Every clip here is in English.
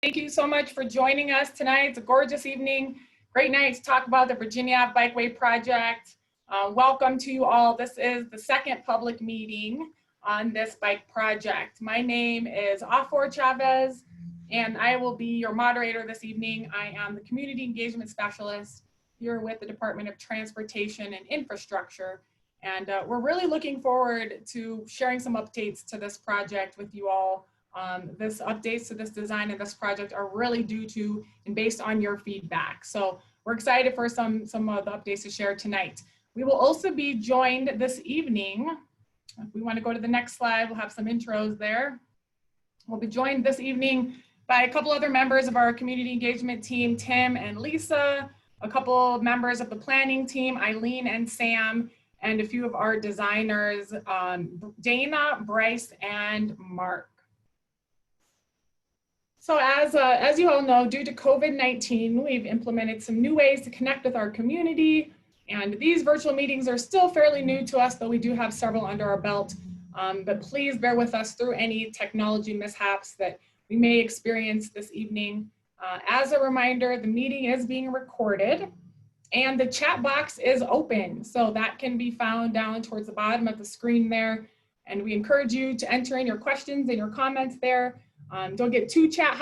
Thank you so much for joining us tonight. It's a gorgeous evening, great night to talk about the Virginia Bikeway project. Welcome to you all. This is the second public meeting on this bike project. My name is Afor Chavez, and I will be your moderator this evening. I am the Community Engagement Specialist here with the Department of Transportation and Infrastructure. And we're really looking forward to sharing some updates to this project with you all. This updates to this design and this project are really due to and based on your feedback. So we're excited for some of the updates to share tonight. We will also be joined this evening. If we want to go to the next slide, we'll have some intros there. We'll be joined this evening by a couple other members of our community engagement team, Tim and Lisa, a couple of members of the planning team, Eileen and Sam, and a few of our designers, Dana, Bryce, and Mark. So as you all know, due to COVID-19, we've implemented some new ways to connect with our community. And these virtual meetings are still fairly new to us, though we do have several under our belt. But please bear with us through any technology mishaps that we may experience this evening. As a reminder, the meeting is being recorded and the chat box is open. So that can be found down towards the bottom of the screen there. And we encourage you to enter in your questions and your comments there. Don't get too chat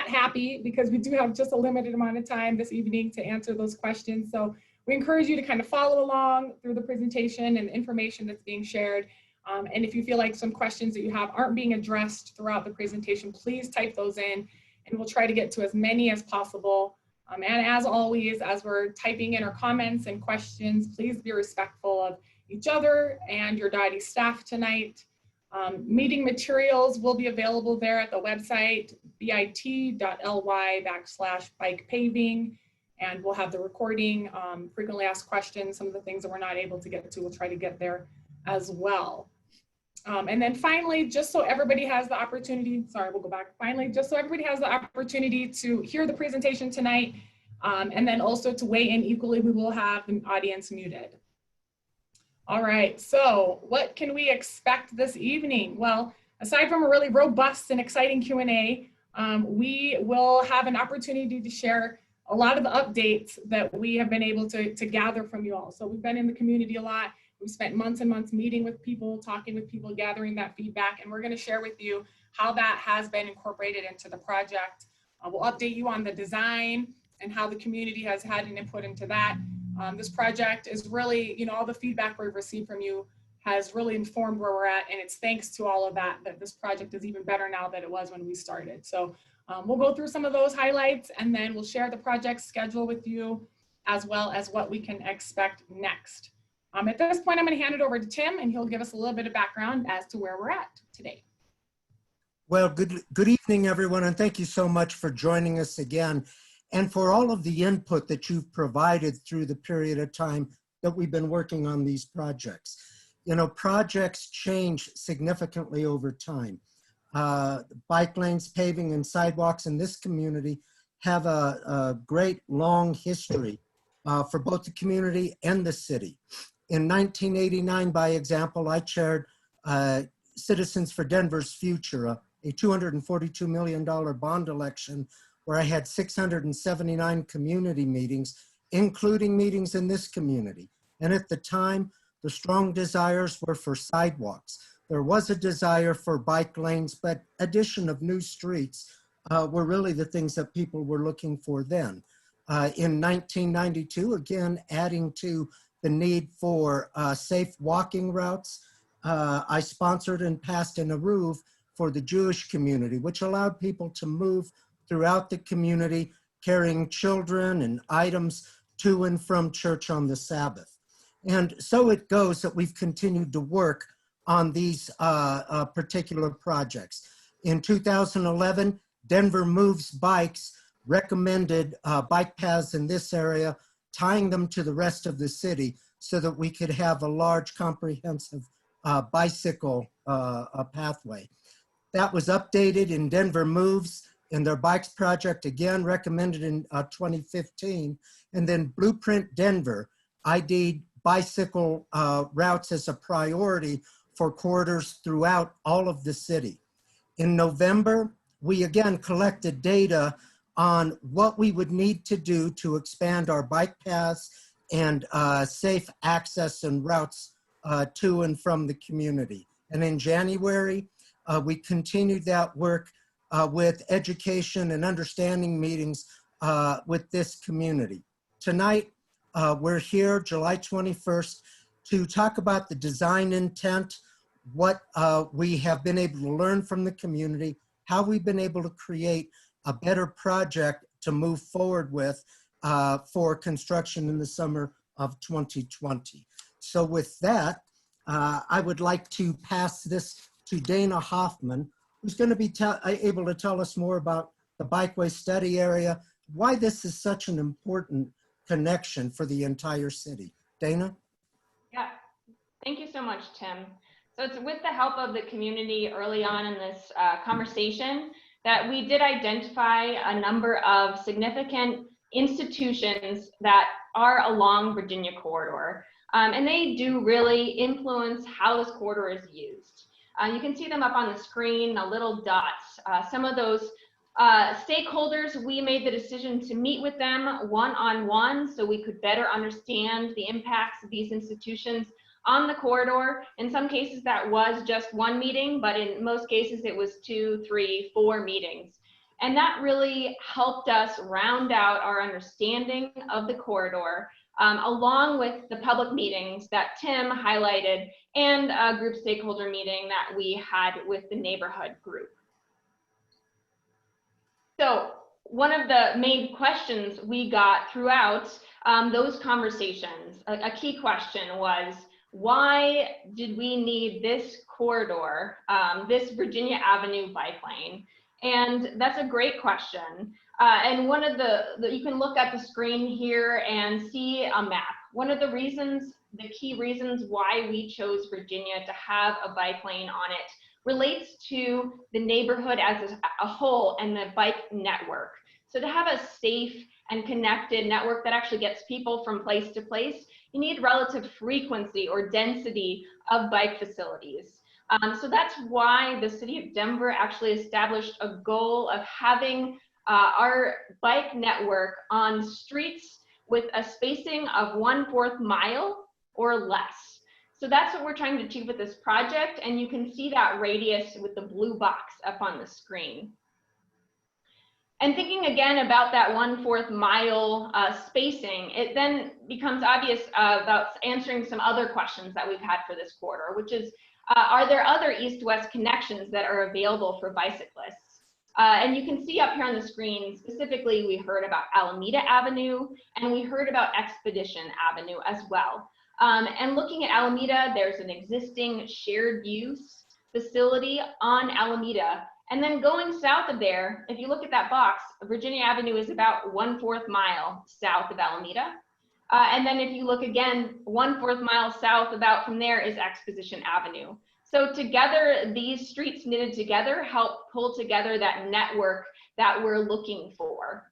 happy because we do have just a limited amount of time this evening to answer those questions. So we encourage you to kind of follow along through the presentation and the information that's being shared. And if you feel like some questions that you have aren't being addressed throughout the presentation, please type those in and we'll try to get to as many as possible. And as always, as we're typing in our comments and questions, please be respectful of each other and your DID staff tonight. Meeting materials will be available there at the website, bit.ly/bikepaving, and we'll have the recording, frequently asked questions, some of the things that we're not able to get to, we'll try to get there as well. And then finally, just so everybody has the opportunity, sorry, we'll go back. Finally, just so everybody has the opportunity to hear the presentation tonight, and then also to weigh in equally, we will have the audience muted. All right, so what can we expect this evening? Well, aside from a really robust and exciting Q&A, we will have an opportunity to share a lot of the updates that we have been able to gather from you all. So we've been in the community a lot. We've spent months and months meeting with people, talking with people, gathering that feedback, and we're gonna share with you how that has been incorporated into the project. We'll update you on the design and how the community has had an input into that. This project is really, all the feedback we've received from you has really informed where we're at, and it's thanks to all of that this project is even better now than it was when we started. So we'll go through some of those highlights, and then we'll share the project schedule with you, as well as what we can expect next. At this point, I'm going to hand it over to Tim, and he'll give us a little bit of background as to where we're at today. Well, good evening, everyone, and thank you so much for joining us again, and for all of the input that you've provided through the period of time that we've been working on these projects. Projects change significantly over time. Bike lanes, paving, and sidewalks in this community have a great long history for both the community and the city. In 1989, by example, I chaired Citizens for Denver's Future, a $242 million bond election where I had 679 community meetings, including meetings in this community. And at the time, the strong desires were for sidewalks. There was a desire for bike lanes, but addition of new streets were really the things that people were looking for then. In 1992, again, adding to the need for safe walking routes, I sponsored and passed an eruv for the Jewish community, which allowed people to move throughout the community, carrying children and items to and from church on the Sabbath. And so it goes that we've continued to work on these particular projects. In 2011, Denver Moves Bikes recommended bike paths in this area, tying them to the rest of the city so that we could have a large comprehensive bicycle pathway. That was updated in Denver Moves in their bikes project, again recommended in 2015. And then Blueprint Denver ID'd bicycle routes as a priority for corridors throughout all of the city. In November, we again collected data on what we would need to do to expand our bike paths and safe access and routes to and from the community. And in January, we continued that work with education and understanding meetings with this community. Tonight, we're here, July 21st, to talk about the design intent, what we have been able to learn from the community, how we've been able to create a better project to move forward with for construction in the summer of 2020. So with that, I would like to pass this to Dana Hoffman, who's going to be able to tell us more about the Bikeway study area, why this is such an important connection for the entire city. Dana? Yeah, thank you so much, Tim. So it's with the help of the community early on in this conversation that we did identify a number of significant institutions that are along Virginia corridor. And they do really influence how this corridor is used. You can see them up on the screen, the little dots. Some of those stakeholders, we made the decision to meet with them one-on-one so we could better understand the impacts of these institutions on the corridor. In some cases that was just one meeting, but in most cases it was 2, 3, 4 meetings. And that really helped us round out our understanding of the corridor, along with the public meetings that Tim highlighted and a group stakeholder meeting that we had with the neighborhood group. So one of the main questions we got throughout those conversations, a key question was, why did we need this corridor, this Virginia Avenue bike lane? And that's a great question. And one of you can look at the screen here and see a map. One of the reasons, the key reasons why we chose Virginia to have a bike lane on it relates to the neighborhood as a whole and the bike network. So to have a safe and connected network that actually gets people from place to place, you need relative frequency or density of bike facilities. So that's why the city of Denver actually established a goal of having our bike network on streets with a spacing of 1/4 mile or less. So that's what we're trying to achieve with this project, and you can see that radius with the blue box up on the screen. And thinking again about that 1/4 mile spacing, it then becomes obvious about answering some other questions that we've had for this corridor, which is, are there other east-west connections that are available for bicyclists? And you can see up here on the screen, specifically, we heard about Alameda Avenue, and we heard about Expedition Avenue as well. And looking at Alameda, there's an existing shared use facility on Alameda. And then going south of there, if you look at that box, Virginia Avenue is about 1/4 mile south of Alameda. And then if you look again, 1/4 mile south about from there is Exposition Avenue. So together, these streets knitted together help pull together that network that we're looking for.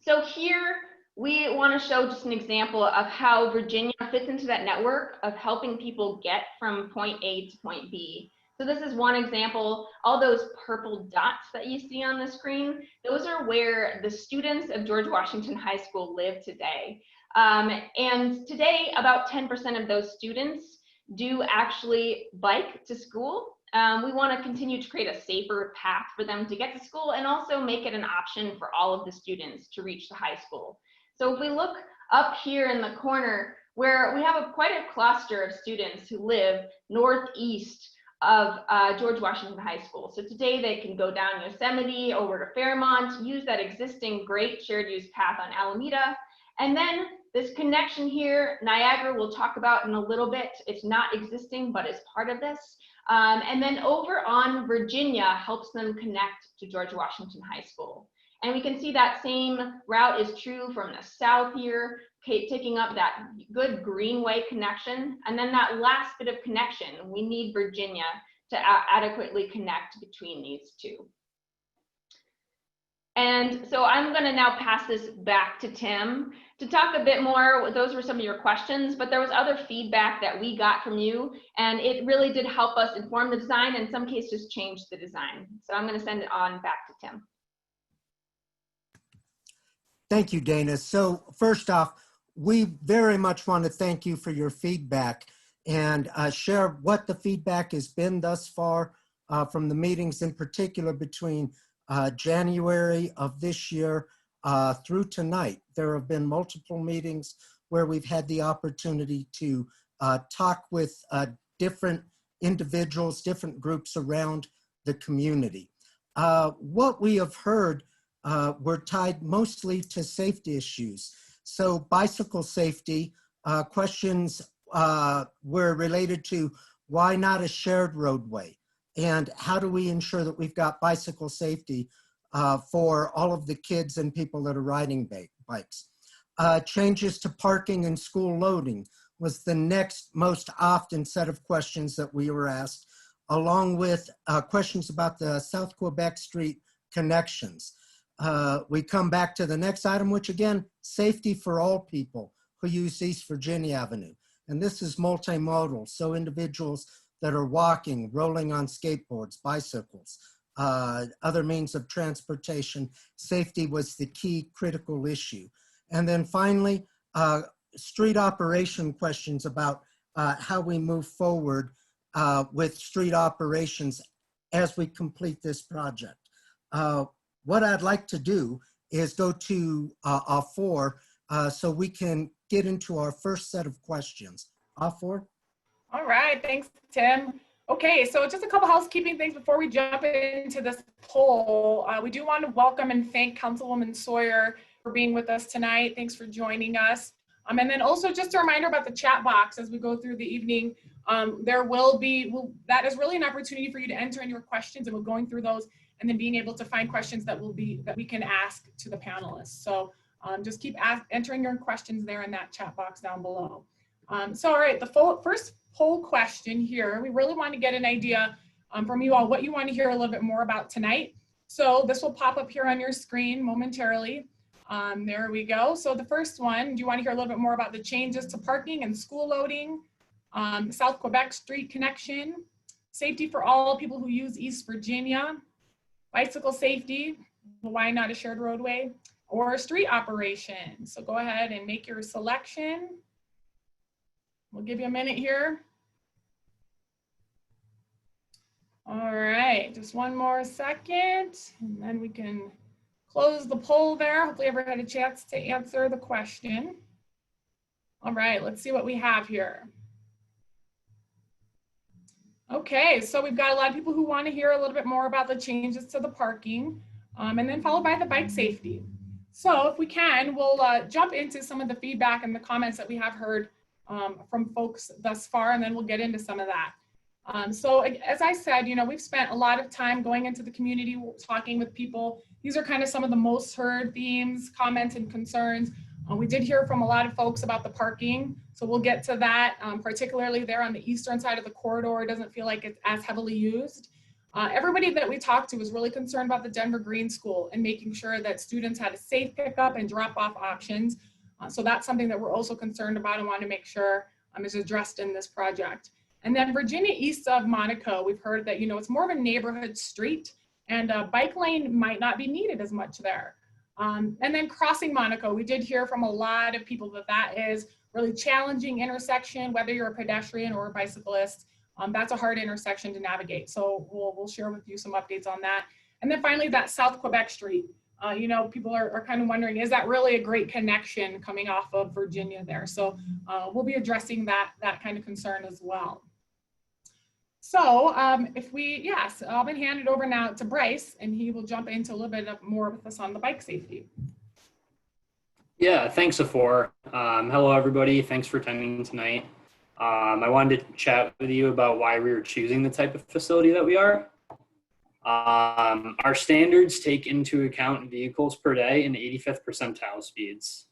So here, we want to show just an example of how Virginia fits into that network of helping people get from point A to point B. So this is one example. All those purple dots that you see on the screen, those are where the students of George Washington High School live today. And today, about 10% of those students do actually bike to school. We want to continue to create a safer path for them to get to school and also make it an option for all of the students to reach the high school. So if we look up here in the corner where we have quite a cluster of students who live northeast of George Washington High School. So today they can go down Yosemite over to Fairmont, use that existing great shared use path on Alameda. And then this connection here, Niagara, we'll talk about in a little bit. It's not existing, but it's part of this. And then over on Virginia helps them connect to George Washington High School. And we can see that same route is true from the south here, taking up that good Greenway connection. And then that last bit of connection, we need Virginia to adequately connect between these two. And so I'm going to now pass this back to Tim to talk a bit more. Those were some of your questions, but there was other feedback that we got from you, and it really did help us inform the design, and in some cases change the design. So I'm going to send it on back to Tim. Thank you, Dana. So first off, we very much want to thank you for your feedback and share what the feedback has been thus far from the meetings, in particular between January of this year through tonight. There have been multiple meetings where we've had the opportunity to talk with different individuals, different groups around the community. What we have heard were tied mostly to safety issues. So bicycle safety questions were related to why not a shared roadway? And how do we ensure that we've got bicycle safety for all of the kids and people that are riding bikes? Changes to parking and school loading was the next most often set of questions that we were asked, along with questions about the South Quebec Street connections. We come back to the next item, which again, safety for all people who use East Virginia Avenue. And this is multimodal, so individuals that are walking, rolling on skateboards, bicycles, other means of transportation. Safety was the key critical issue. And then finally, street operation questions about how we move forward with street operations as we complete this project. What I'd like to do is go to Afor so we can get into our first set of questions. Afor? All right, thanks, Tim. Okay, so just a couple housekeeping things before we jump into this poll. We do want to welcome and thank Councilwoman Sawyer for being with us tonight. Thanks for joining us. And then also just a reminder about the chat box as we go through the evening. There will be, that is really an opportunity for you to enter in your questions, and we're going through those and then being able to find questions that we can ask to the panelists. So just keep entering your questions there in that chat box down below. So all right, the first poll question here, we really want to get an idea from you all what you want to hear a little bit more about tonight. So this will pop up here on your screen momentarily. There we go. So the first one, do you want to hear a little bit more about the changes to parking and school loading, South Quebec Street connection, safety for all people who use East Virginia, bicycle safety, why not a shared roadway, or street operation? So go ahead and make your selection. We'll give you a minute here. All right, just one more second, and then we can close the poll there. Hopefully everyone had a chance to answer the question. All right, let's see what we have here. Okay, so we've got a lot of people who want to hear a little bit more about the changes to the parking, and then followed by the bike safety. So if we can, we'll jump into some of the feedback and the comments that we have heard from folks thus far, and then we'll get into some of that. So as I said, you know, we've spent a lot of time going into the community, talking with people. These are kind of some of the most heard themes, comments, and concerns. We did hear from a lot of folks about the parking, so we'll get to that, particularly there on the eastern side of the corridor. It doesn't feel like it's as heavily used. Everybody that we talked to was really concerned about the Denver Green School and making sure that students had a safe pickup and drop-off options. So that's something that we're also concerned about and want to make sure is addressed in this project. And then Virginia east of Monaco, we've heard that, you know, it's more of a neighborhood street and a bike lane might not be needed as much there. And then crossing Monaco, we did hear from a lot of people that that is really challenging intersection, whether you're a pedestrian or a bicyclist. That's a hard intersection to navigate. So we'll share with you some updates on that. And then finally, that South Quebec Street. You know, people are kind of wondering, is that really a great connection coming off of Virginia there? So we'll be addressing that kind of concern as well. So yes, I'll be hand it over now to Bryce, and he will jump into a little bit more with us on the bike safety. Yeah, thanks, Afor. Hello, everybody. Thanks for attending tonight. I wanted to chat with you about why we were choosing the type of facility that we are. Our standards take into account vehicles per day and 85th percentile speeds.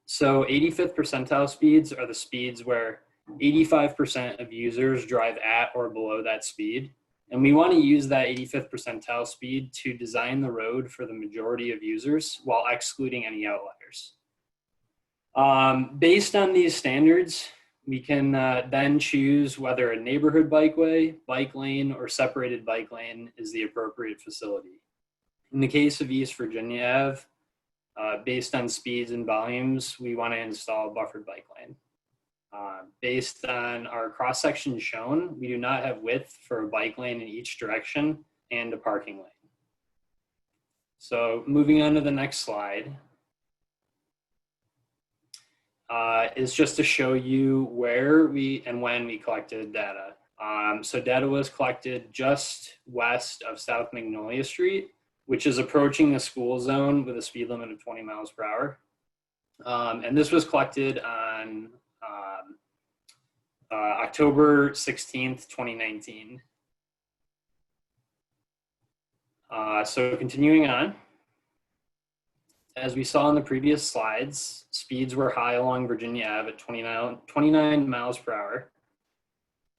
So 85th percentile speeds are the speeds where 85% of users drive at or below that speed. And we want to use that 85th percentile speed to design the road for the majority of users while excluding any outliers. Based on these standards, we can then choose whether a neighborhood bikeway, bike lane, or separated bike lane is the appropriate facility. In the case of East Virginia Ave, based on speeds and volumes, we want to install a buffered bike lane. Based on our cross-section shown, we do not have width for a bike lane in each direction and a parking lane. So moving on to the next slide is just to show you where we and when we collected data. So data was collected just west of South Magnolia Street, which is approaching the school zone with a speed limit of 20 miles per hour. And this was collected on October 16th, 2019. So continuing on, as we saw in the previous slides, speeds were high along Virginia Ave at 29 miles per hour.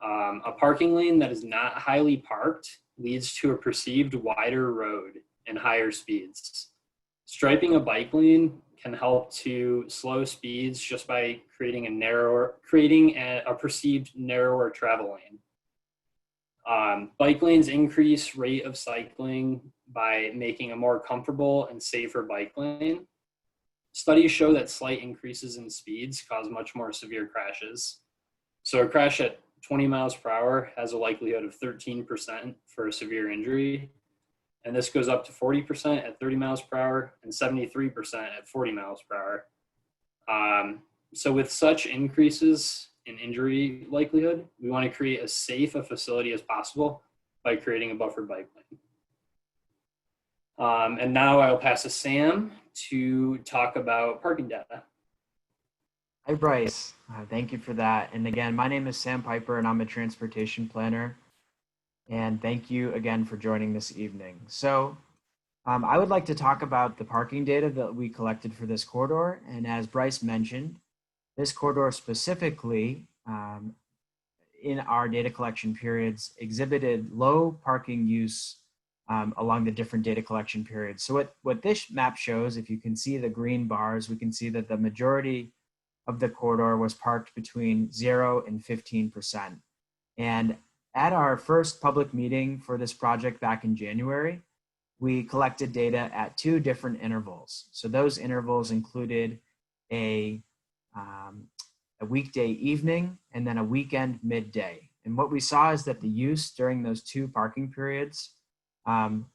A parking lane that is not highly parked leads to a perceived wider road and higher speeds. Striping a bike lane can help to slow speeds just by creating a perceived narrower travel lane. Bike lanes increase rate of cycling by making a more comfortable and safer bike lane. Studies show that slight increases in speeds cause much more severe crashes. So a crash at 20 miles per hour has a likelihood of 13% for a severe injury. And this goes up to 40% at 30 miles per hour and 73% at 40 miles per hour. So with such increases in injury likelihood, we want to create as safe a facility as possible by creating a buffered bike lane. And now I'll pass to Sam to talk about parking data. Hi, Bryce. Thank you for that. And again, my name is Sam Piper and I'm a transportation planner. And thank you again for joining this evening. So I would like to talk about the parking data that we collected for this corridor. And as Bryce mentioned, this corridor specifically in our data collection periods exhibited low parking use along the different data collection periods. So what this map shows, if you can see the green bars, we can see that the majority of the corridor was parked between 0 and 15%. And at our first public meeting for this project back in January, we collected data at 2 different intervals. So those intervals included a weekday evening and then a weekend midday. And what we saw is that the use during those 2 parking periods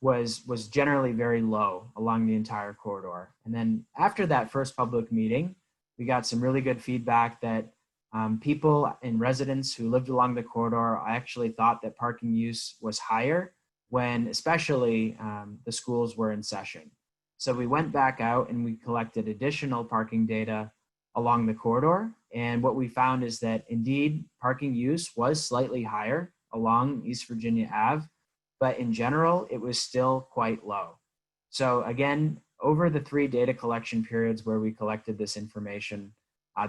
was generally very low along the entire corridor. And then after that first public meeting, we got some really good feedback that people and residents who lived along the corridor actually thought that parking use was higher when especially the schools were in session. So we went back out and we collected additional parking data along the corridor. And what we found is that indeed parking use was slightly higher along East Virginia Ave, but in general, it was still quite low. So again, over the 3 data collection periods where we collected this information,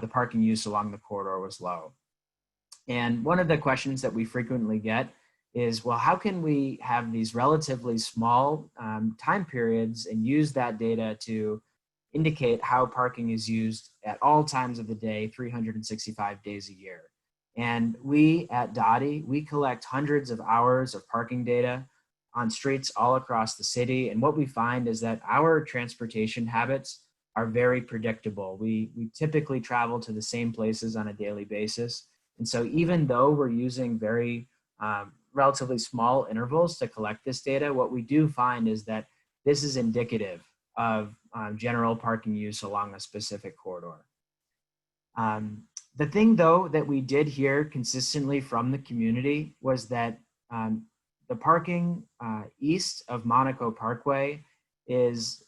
the parking use along the corridor was low. And one of the questions that we frequently get is, well, how can we have these relatively small time periods and use that data to indicate how parking is used at all times of the day, 365 days a year? And we at Dottie, we collect hundreds of hours of parking data on streets all across the city. And what we find is that our transportation habits are very predictable. We typically travel to the same places on a daily basis. And so even though we're using very relatively small intervals to collect this data, what we do find is that this is indicative of general parking use along a specific corridor. The thing though that we did hear consistently from the community was that the parking east of Monaco Parkway is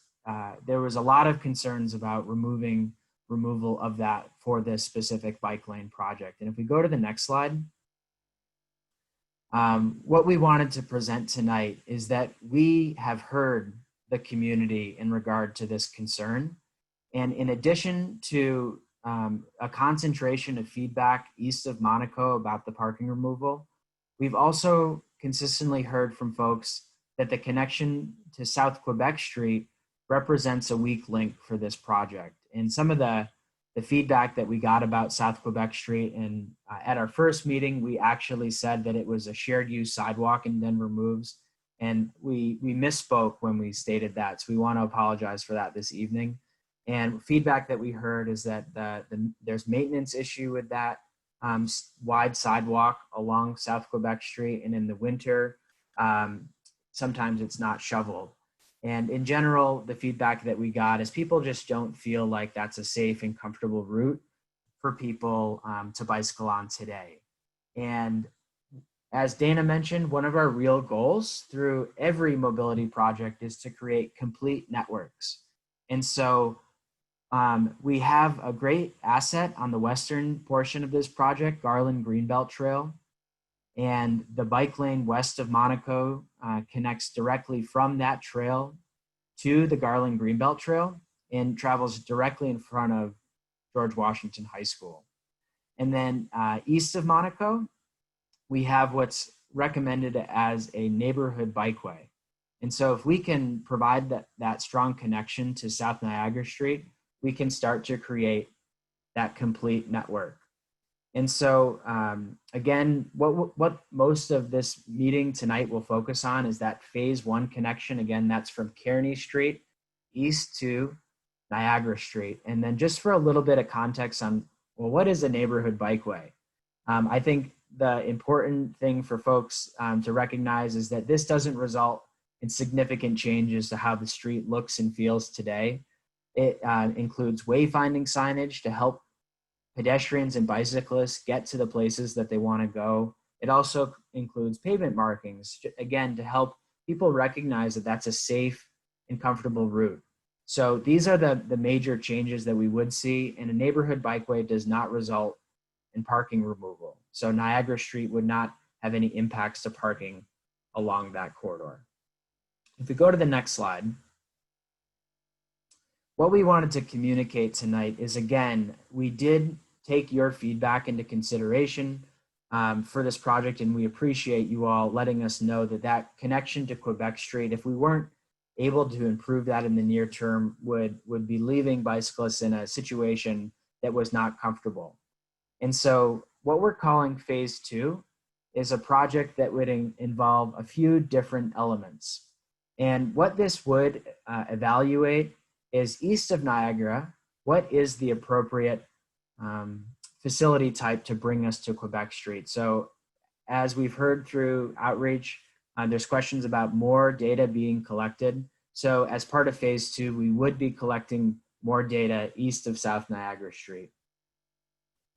there was a lot of concerns about removal of that for this specific bike lane project. And if we go to the next slide, what we wanted to present tonight is that we have heard the community in regard to this concern. And in addition to a concentration of feedback east of Monaco about the parking removal, we've also consistently heard from folks that the connection to South Quebec Street represents a weak link for this project. And some of the feedback that we got about South Quebec Street, and at our first meeting, we actually said that it was a shared use sidewalk in Denver Moves. And we misspoke when we stated that. So we want to apologize for that this evening. And feedback that we heard is that there's maintenance issue with that wide sidewalk along South Quebec Street. And in the winter, sometimes it's not shoveled. And in general, the feedback that we got is people just don't feel like that's a safe and comfortable route for people to bicycle on today. And as Dana mentioned, one of our real goals through every mobility project is to create complete networks. And so we have a great asset on the western portion of this project, Garland Greenbelt Trail. And the bike lane west of Monaco connects directly from that trail to the Garland Greenbelt Trail and travels directly in front of George Washington High School. And then east of Monaco, we have what's recommended as a neighborhood bikeway. And so if we can provide that strong connection to South Niagara Street, we can start to create that complete network. And so again, what most of this meeting tonight will focus on is that phase 1 connection. Again, that's from Kearney Street east to Niagara Street. And then just for a little bit of context on, well, what is a neighborhood bikeway? I think the important thing for folks to recognize is that this doesn't result in significant changes to how the street looks and feels today. It includes wayfinding signage to help pedestrians and bicyclists get to the places that they want to go. It also includes pavement markings, again, to help people recognize that that's a safe and comfortable route. So these are the major changes that we would see, and a neighborhood bikeway does not result in parking removal. So Niagara Street would not have any impacts to parking along that corridor. If we go to the next slide, what we wanted to communicate tonight is, again, we did take your feedback into consideration for this project, and we appreciate you all letting us know that connection to Quebec Street, if we weren't able to improve that in the near term, would be leaving bicyclists in a situation that was not comfortable. And so what we're calling phase 2 is a project that would involve a few different elements. And what this would evaluate is east of Niagara, what is the appropriate facility type to bring us to Quebec Street? So as we've heard through outreach, there's questions about more data being collected. So as part of phase 2, we would be collecting more data east of South Niagara Street.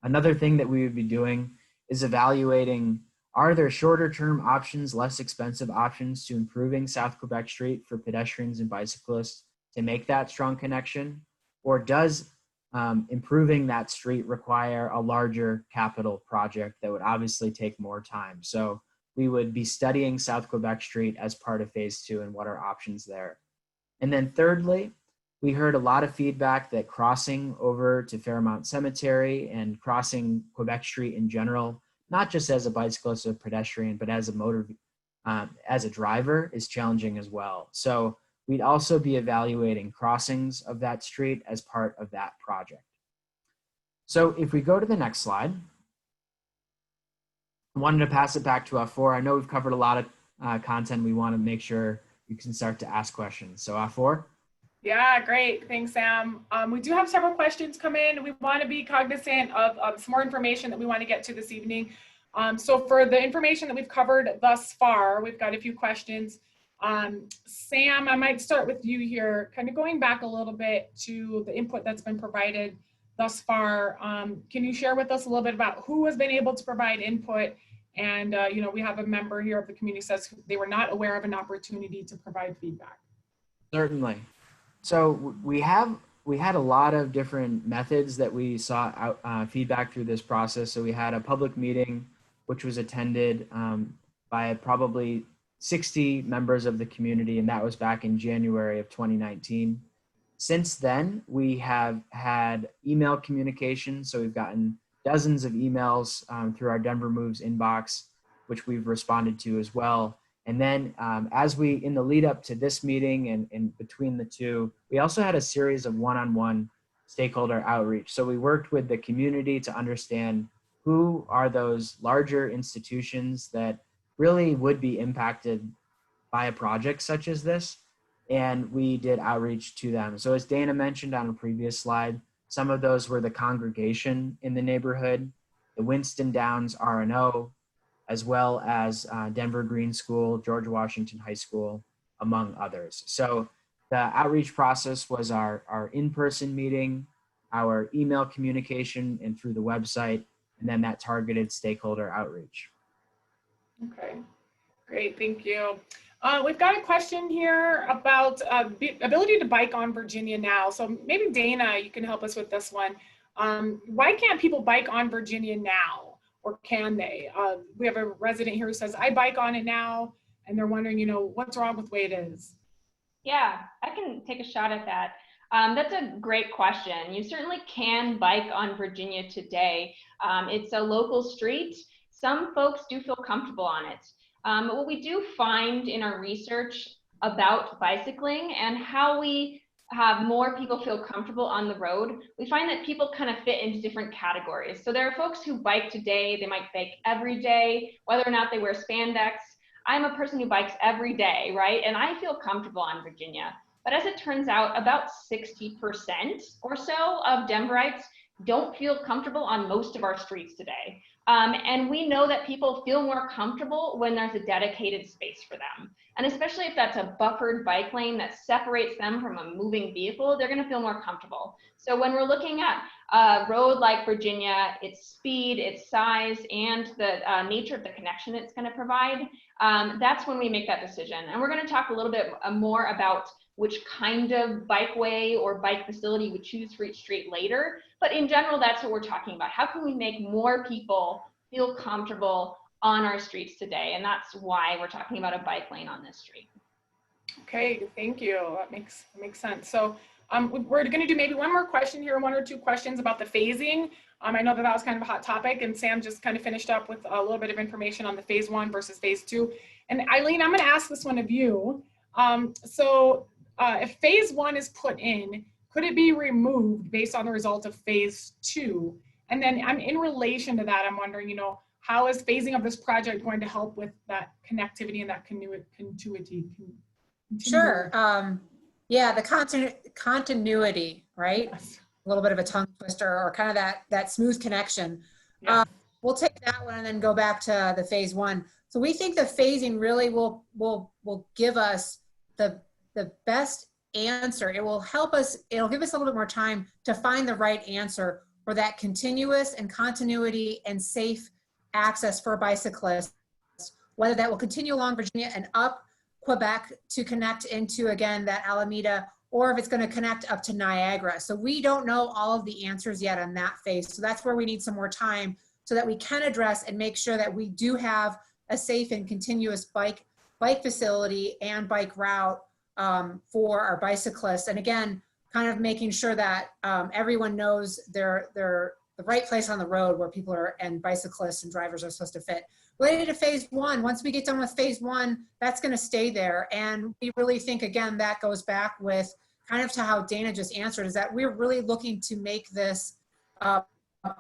Another thing that we would be doing is evaluating, are there shorter term options, less expensive options to improving South Quebec Street for pedestrians and bicyclists to make that strong connection? Or does improving that street require a larger capital project that would obviously take more time? So we would be studying South Quebec Street as part of phase 2 and what are options there. And then thirdly, we heard a lot of feedback that crossing over to Fairmount Cemetery and crossing Quebec Street in general, not just as a bicyclist or pedestrian, but as a driver, is challenging as well. So we'd also be evaluating crossings of that street as part of that project. So if we go to the next slide, I wanted to pass it back to Afor. I know we've covered a lot of content. We want to make sure you can start to ask questions. So Afor? Yeah, great. Thanks, Sam. We do have several questions come in. We want to be cognizant of some more information that we want to get to this evening. So for the information that we've covered thus far, we've got a few questions. Sam, I might start with you here, kind of going back a little bit to the input that's been provided thus far. Can you share with us a little bit about who has been able to provide input? And, we have a member here of the community says they were not aware of an opportunity to provide feedback. Certainly. So we had a lot of different methods that we saw out feedback through this process. So we had a public meeting, which was attended by probably 60 members of the community, and that was back in January of 2019. Since then, we have had email communication. So we've gotten dozens of emails through our Denver Moves inbox which we've responded to as well. And then as we, in the lead up to this meeting and in between the two, we also had a series of one-on-one stakeholder outreach. So we worked with the community to understand who are those larger institutions that really would be impacted by a project such as this. And we did outreach to them. So as Dana mentioned on a previous slide, some of those were the congregation in the neighborhood, the Winston Downs R&O, as well as Denver Green School, George Washington High School, among others. So the outreach process was our in-person meeting, our email communication, and through the website, and then that targeted stakeholder outreach. Okay, great, thank you. We've got a question here about the ability to bike on Virginia now. So maybe Dana, you can help us with this one. Why can't people bike on Virginia now? Or can they? We have a resident here who says, I bike on it now, and they're wondering, you know, what's wrong with the way it is? Yeah, I can take a shot at that. That's a great question. You certainly can bike on Virginia today. It's a local street. Some folks do feel comfortable on it. But what we do find in our research about bicycling and how we have more people feel comfortable on the road, we find that people kind of fit into different categories. So there are folks who bike today, they might bike every day, whether or not they wear spandex. I'm a person who bikes every day, right? And I feel comfortable on Virginia. But as it turns out, about 60% or so of Denverites don't feel comfortable on most of our streets today. And we know that people feel more comfortable when there's a dedicated space for them. And especially if that's a buffered bike lane that separates them from a moving vehicle, they're gonna feel more comfortable. So when we're looking at a road like Virginia, its speed, its size, and the nature of the connection it's gonna provide, that's when we make that decision. And we're gonna talk a little bit more about which kind of bikeway or bike facility we choose for each street later. But in general, that's what we're talking about. How can we make more people feel comfortable on our streets today? And that's why we're talking about a bike lane on this street. Okay, thank you. That makes sense. So we're going to do maybe one more question here, one or two questions about the phasing. I know that was kind of a hot topic, and Sam just kind of finished up with a little bit of information on the phase 1 versus phase 2. And Eileen, I'm going to ask this one of you. If phase 1 is put in, could it be removed based on the result of phase 2? And then in relation to that, I'm wondering, you know, how is phasing of this project going to help with that connectivity and that continuity? Sure. Yeah, the continuity, right? Yes. A little bit of a tongue twister, or kind of that smooth connection. Yes. We'll take that one and then go back to the phase 1. So we think the phasing really will give us the best answer. It will help us, it'll give us a little bit more time to find the right answer for that continuous and continuity and safe access for bicyclists, whether that will continue along Virginia and up Quebec to connect into, again, that Alameda, or if it's going to connect up to Niagara. So we don't know all of the answers yet on that phase. So that's where we need some more time so that we can address and make sure that we do have a safe and continuous bike facility and bike route for our bicyclists. And again, kind of making sure that everyone knows they're the right place on the road where people are and bicyclists and drivers are supposed to fit. Related to phase 1, once we get done with phase 1, that's going to stay there. And we really think, again, that goes back with kind of to how Dana just answered, is that we're really looking to make this a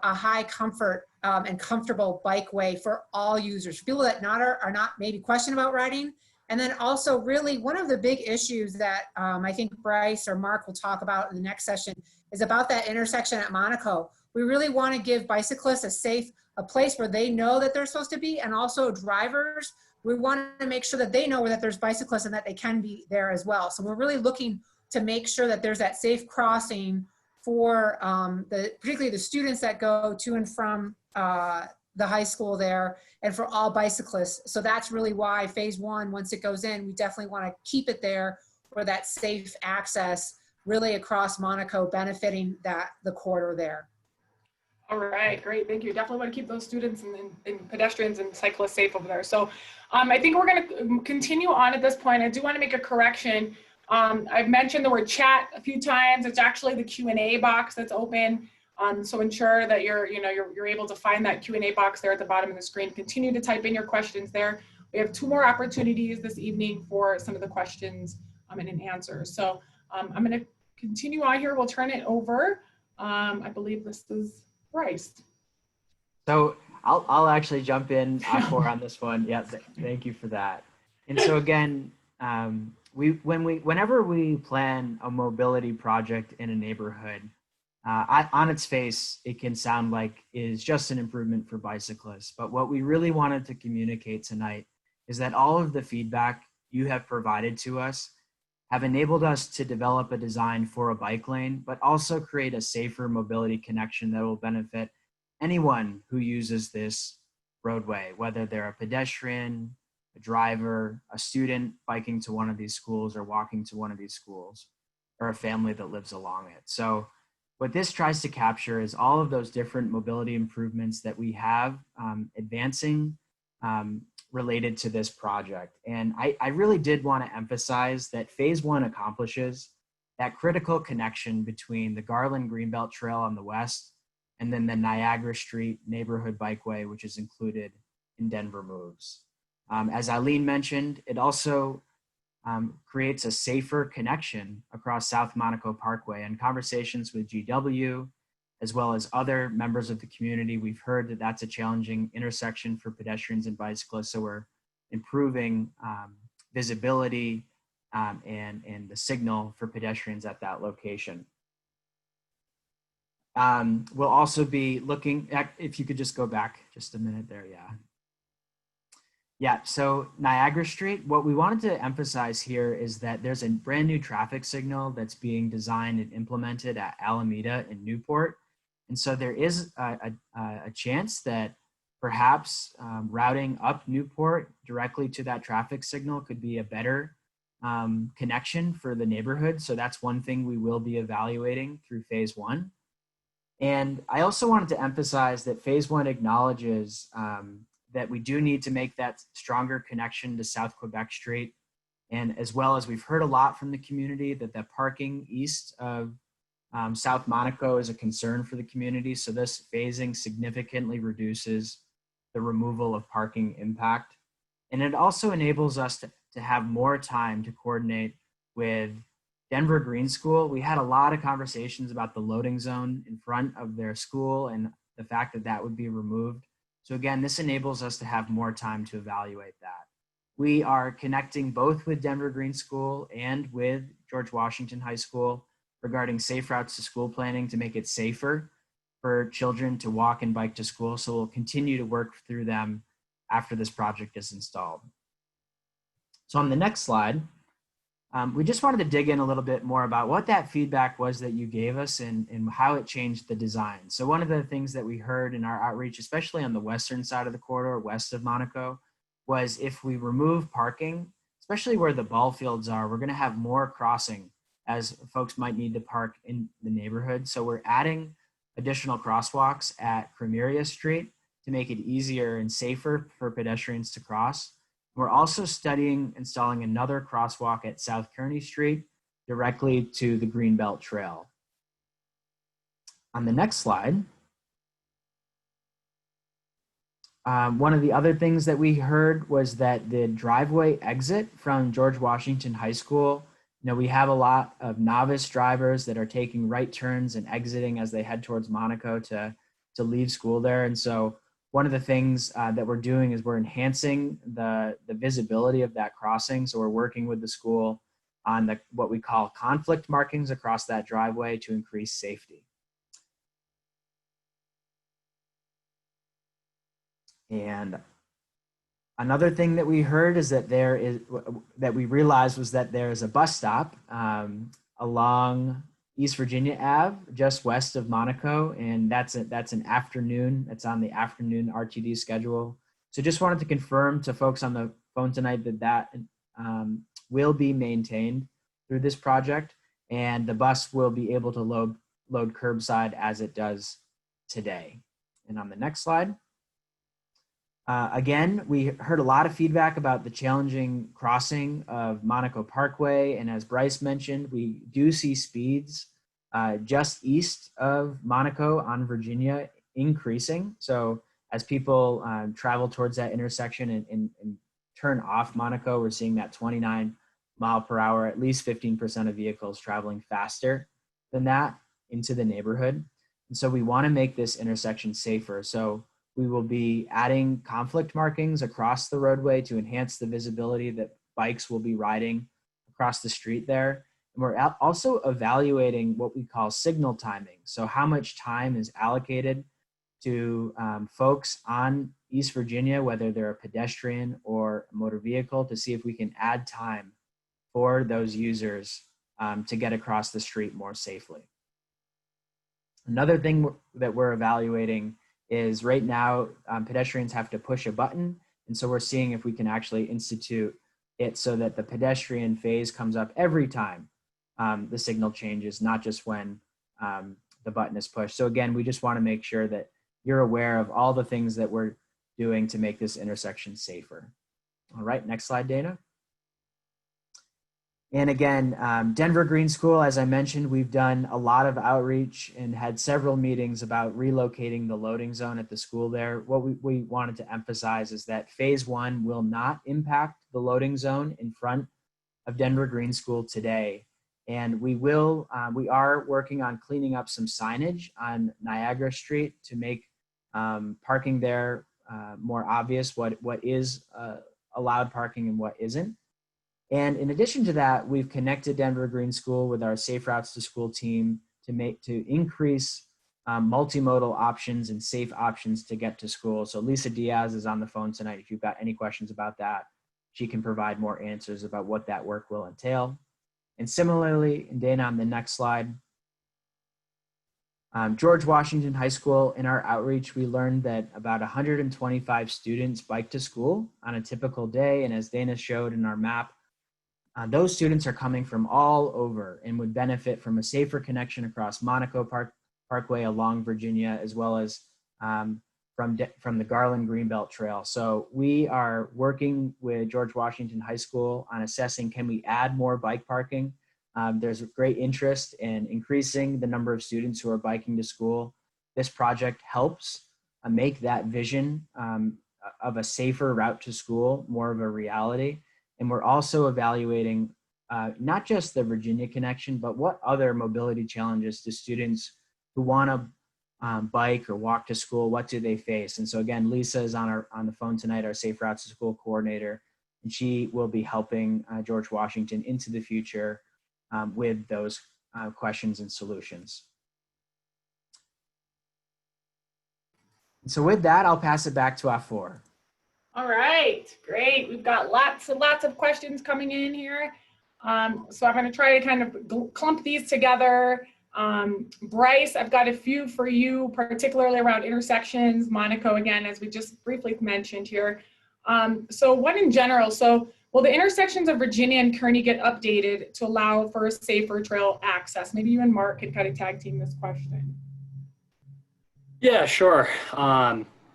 high comfort and comfortable bikeway for all users, for people that are not maybe question about riding. And then also really one of the big issues that I think Bryce or Mark will talk about in the next session is about that intersection at Monaco. We really want to give bicyclists a place where they know that they're supposed to be, and also drivers, we want to make sure that they know that there's bicyclists and that they can be there as well. So we're really looking to make sure that there's that safe crossing for particularly the students that go to and from the high school there, and for all bicyclists. So that's really why phase 1, once it goes in, we definitely want to keep it there for that safe access really across Monaco, benefiting the corridor there. All right, great, thank you. Definitely want to keep those students and pedestrians and cyclists safe over there. So I think we're going to continue on at this point. I do want to make a correction. I've mentioned the word chat a few times. It's actually the Q&A box that's open. So ensure that you're able to find that Q&A box there at the bottom of the screen. Continue to type in your questions there. We have 2 more opportunities this evening for some of the questions and answers. So I'm going to continue on here. We'll turn it over. I believe this is Bryce. So I'll actually jump in encore on this one. Yeah, thank you for that. And so again, whenever we plan a mobility project in a neighborhood, on its face, it can sound like is just an improvement for bicyclists. But what we really wanted to communicate tonight is that all of the feedback you have provided to us have enabled us to develop a design for a bike lane, but also create a safer mobility connection that will benefit anyone who uses this roadway, whether they're a pedestrian, a driver, a student biking to one of these schools or walking to one of these schools, or a family that lives along it. So what this tries to capture is all of those different mobility improvements that we have advancing related to this project. And I really did want to emphasize that phase 1 accomplishes that critical connection between the Garland Greenbelt Trail on the west and then the Niagara Street Neighborhood Bikeway, which is included in Denver Moves. As Eileen mentioned, it also creates a safer connection across South Monaco Parkway. And conversations with GW, as well as other members of the community, we've heard that that's a challenging intersection for pedestrians and bicyclists. So we're improving visibility and the signal for pedestrians at that location. We'll also be looking at, if you could just go back just a minute there, yeah. Yeah, so Niagara Street, what we wanted to emphasize here is that there's a brand new traffic signal that's being designed and implemented at Alameda in Newport. And so there is a chance that perhaps routing up Newport directly to that traffic signal could be a better connection for the neighborhood. So that's one thing we will be evaluating through phase 1. And I also wanted to emphasize that phase 1 acknowledges that we do need to make that stronger connection to South Quebec Street. And as well as we've heard a lot from the community that the parking east of South Monaco is a concern for the community. So this phasing significantly reduces the removal of parking impact. And it also enables us to have more time to coordinate with Denver Green School. We had a lot of conversations about the loading zone in front of their school and the fact that that would be removed. So again, this enables us to have more time to evaluate that. We are connecting both with Denver Green School and with George Washington High School regarding safe routes to school planning to make it safer for children to walk and bike to school. So we'll continue to work through them after this project is installed. So on the next slide, we just wanted to dig in a little bit more about what that feedback was that you gave us and how it changed the design. So one of the things that we heard in our outreach, especially on the western side of the corridor, west of Monaco, was if we remove parking, especially where the ball fields are, we're gonna have more crossing as folks might need to park in the neighborhood. So we're adding additional crosswalks at Cremeria Street to make it easier and safer for pedestrians to cross. We're also studying installing another crosswalk at South Kearney Street directly to the Greenbelt Trail. On the next slide, one of the other things that we heard was that the driveway exit from George Washington High School, we have a lot of novice drivers that are taking right turns and exiting as they head towards Monaco to leave school there. And so one of the things that we're doing is we're enhancing the visibility of that crossing. So we're working with the school on what we call conflict markings across that driveway to increase safety. And another thing that we heard is that we realized was that there is a bus stop along East Virginia Ave, just west of Monaco, and that's an afternoon. It's on the afternoon RTD schedule. So just wanted to confirm to folks on the phone tonight that will be maintained through this project, and the bus will be able to load curbside as it does today. And on the next slide, again, we heard a lot of feedback about the challenging crossing of Monaco Parkway. And as Bryce mentioned, we do see speeds just east of Monaco on Virginia increasing. So as people travel towards that intersection and turn off Monaco, we're seeing that 29 mile per hour, at least 15% of vehicles traveling faster than that into the neighborhood. And so we want to make this intersection safer. So we will be adding conflict markings across the roadway to enhance the visibility that bikes will be riding across the street there. And we're also evaluating what we call signal timing. So how much time is allocated to folks on East Virginia, whether they're a pedestrian or a motor vehicle, to see if we can add time for those users to get across the street more safely. Another thing that we're evaluating is right now pedestrians have to push a button. And so we're seeing if we can actually institute it so that the pedestrian phase comes up every time the signal changes, not just when the button is pushed. So again, we just want to make sure that you're aware of all the things that we're doing to make this intersection safer. All right, next slide, Dana. And again, Denver Green School, as I mentioned, we've done a lot of outreach and had several meetings about relocating the loading zone at the school there. What we wanted to emphasize is that phase one will not impact the loading zone in front of Denver Green School today. And we are working on cleaning up some signage on Niagara Street to make parking there more obvious, what is allowed parking and what isn't. And in addition to that, we've connected Denver Green School with our Safe Routes to School team to increase multimodal options and safe options to get to school. So Lisa Diaz is on the phone tonight. If you've got any questions about that, she can provide more answers about what that work will entail. And similarly, and Dana, on the next slide, George Washington High School, in our outreach, we learned that about 125 students bike to school on a typical day. And as Dana showed in our map, those students are coming from all over and would benefit from a safer connection across Monaco Parkway along Virginia, as well as from the Garland Greenbelt Trail. So we are working with George Washington High School on assessing, can we add more bike parking? There's great interest in increasing the number of students who are biking to school. This project helps make that vision of a safer route to school more of a reality. And we're also evaluating not just the Virginia connection, but what other mobility challenges do students who want to bike or walk to school, what do they face? And so again, Lisa is on the phone tonight, our Safe Routes to School coordinator, and she will be helping George Washington into the future with those questions and solutions. And so with that, I'll pass it back to Afor. All right, great. We've got lots and lots of questions coming in here. So I'm going to try to kind of clump these together. Bryce, I've got a few for you, particularly around intersections, Monaco again, as we just briefly mentioned here. So one in general, so will the intersections of Virginia and Kearney get updated to allow for safer trail access? Maybe you and Mark can kind of tag team this question. Yeah, sure.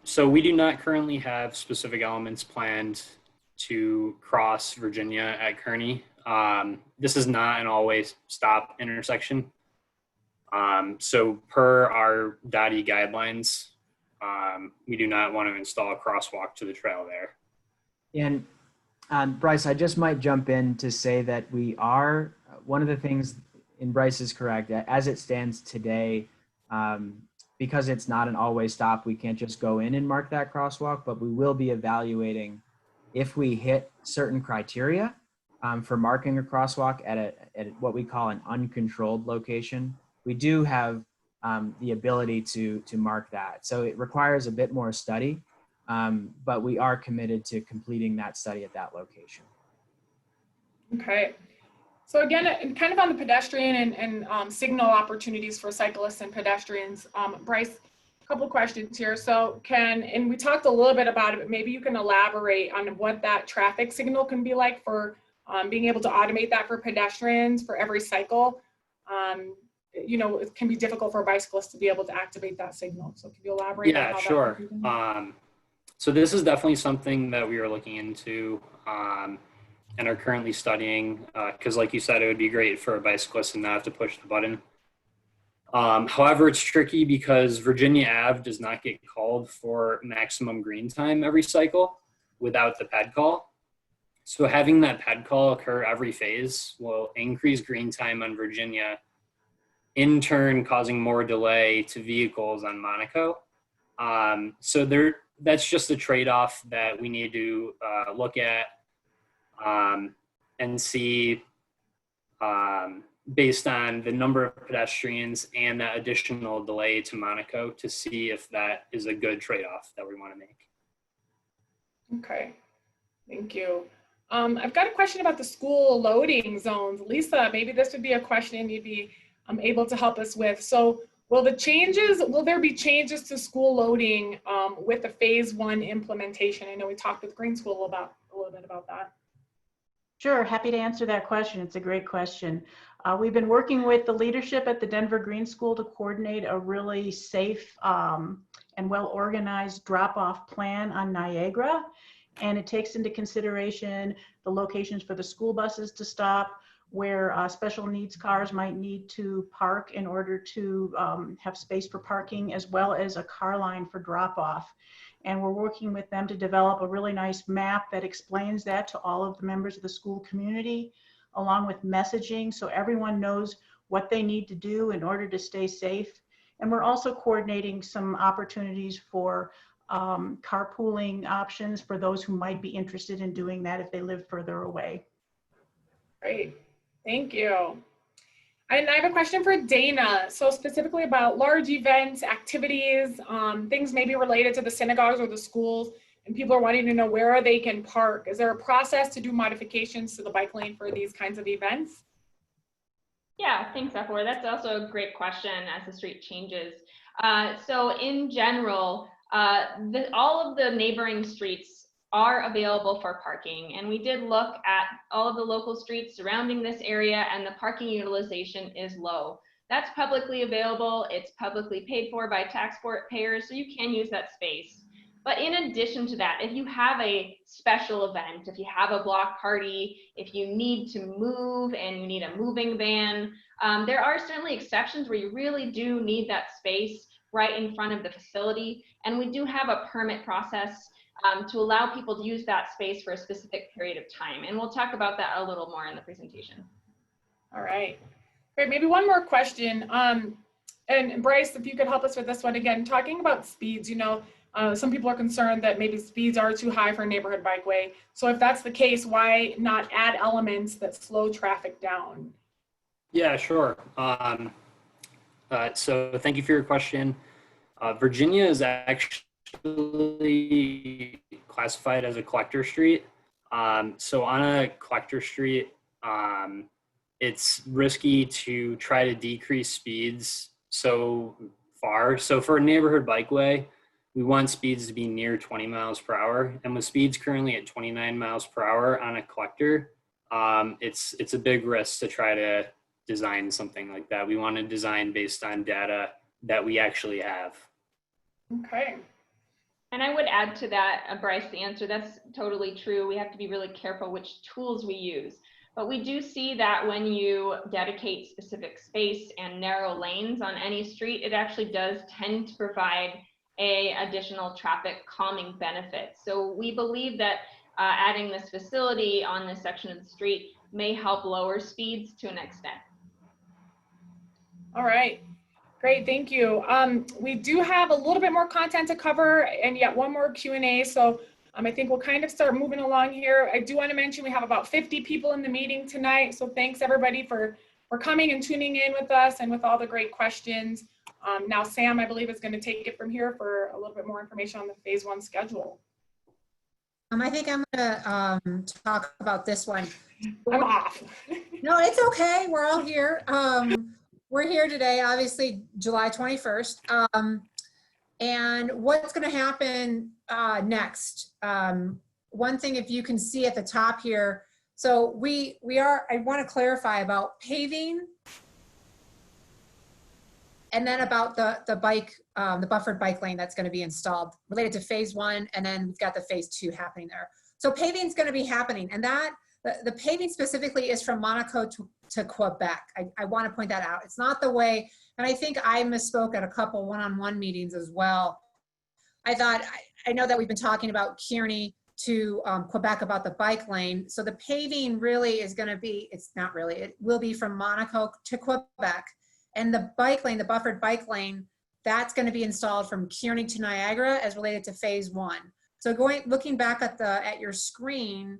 So we do not currently have specific elements planned to cross Virginia at Kearney. This is not an always stop intersection. So per our DOT guidelines, we do not want to install a crosswalk to the trail there. And Bryce, I just might jump in to say that we are, one of the things, and Bryce is correct, as it stands today, because it's not an always stop, we can't just go in and mark that crosswalk, but we will be evaluating if we hit certain criteria for marking a crosswalk at what we call an uncontrolled location. We do have the ability to mark that. So it requires a bit more study, but we are committed to completing that study at that location. Okay. So again, kind of on the pedestrian and signal opportunities for cyclists and pedestrians, Bryce, a couple questions here. So and we talked a little bit about it, but maybe you can elaborate on what that traffic signal can be like for being able to automate that for pedestrians for every cycle. You know, it can be difficult for bicyclists to be able to activate that signal. So can you elaborate on how that sure. can be done? So this is definitely something that we are looking into and are currently studying because like you said, it would be great for a bicyclist to not have to push the button. However, it's tricky because Virginia Ave does not get called for maximum green time every cycle without the ped call. So having that ped call occur every phase will increase green time on Virginia, in turn causing more delay to vehicles on Monaco. So that's just a trade-off that we need to look at and see based on the number of pedestrians and that additional delay to Monaco to see if that is a good trade-off that we want to make. Okay, thank you. I've got a question about the school loading zones. Lisa, maybe this would be a question you'd be able to help us with. So will there be changes to school loading with the phase 1 implementation? I know we talked with Green School about a little bit about that. Sure, happy to answer that question. It's a great question. We've been working with the leadership at the Denver Green School to coordinate a really safe and well-organized drop-off plan on Niagara. And it takes into consideration the locations for the school buses to stop, where special needs cars might need to park in order to have space for parking, as well as a car line for drop-off. And we're working with them to develop a really nice map that explains that to all of the members of the school community, along with messaging so everyone knows what they need to do in order to stay safe. And we're also coordinating some opportunities for carpooling options for those who might be interested in doing that if they live further away. Great, thank you. And I have a question for Dana. So specifically about large events, activities, things maybe related to the synagogues or the schools, and people are wanting to know where they can park. Is there a process to do modifications to the bike lane for these kinds of events? Yeah, thanks, Ephor. That's also a great question as the street changes. So in general, all of the neighboring streets are available for parking. And we did look at all of the local streets surrounding this area, and the parking utilization is low. That's publicly available. It's publicly paid for by taxpayers, so you can use that space. But in addition to that, if you have a special event, if you have a block party, if you need to move and you need a moving van, there are certainly exceptions where you really do need that space right in front of the facility. And we do have a permit process to allow people to use that space for a specific period of time. And we'll talk about that a little more in the presentation. All right, great. Maybe one more question. And Bryce, if you could help us with this one again, talking about speeds, some people are concerned that maybe speeds are too high for a neighborhood bikeway. So if that's the case, why not add elements that slow traffic down? Yeah, sure. So thank you for your question. Virginia is actually classified as a collector street. So on a collector street, it's risky to try to decrease speeds so far. So for a neighborhood bikeway, we want speeds to be near 20 miles per hour. And with speeds currently at 29 miles per hour on a collector, it's a big risk to try to design something like that. We want to design based on data that we actually have. Okay. And I would add to that, Bryce, the answer, that's totally true. We have to be really careful which tools we use. But we do see that when you dedicate specific space and narrow lanes on any street, it actually does tend to provide additional traffic calming benefit. So we believe that adding this facility on this section of the street may help lower speeds to an extent. All right, great, thank you. We do have a little bit more content to cover and yet one more Q&A. So I think we'll kind of start moving along here. I do want to mention we have about 50 people in the meeting tonight. So thanks everybody for coming and tuning in with us and with all the great questions. Now Sam, I believe, is going to take it from here for a little bit more information on the phase 1 schedule. I think I'm gonna talk about this one. I'm off. No, it's okay. We're all here. We're here today, obviously July 21st. And what's going to happen next? One thing, if you can see at the top here, so I want to clarify about paving, and then about the buffered bike lane that's going to be installed related to phase 1, and then we've got the phase 2 happening there. So paving is going to be happening, and the the paving specifically is from Monaco to Quebec. I want to point that out. It's not the way, and I think I misspoke at a couple one-on-one meetings as well. I know that we've been talking about Kearney to Quebec about the bike lane. So the paving really is going to be, it's not really, it will be from Monaco to Quebec. And the bike lane, the buffered bike lane, that's going to be installed from Kearney to Niagara as related to phase 1. So looking back at your screen,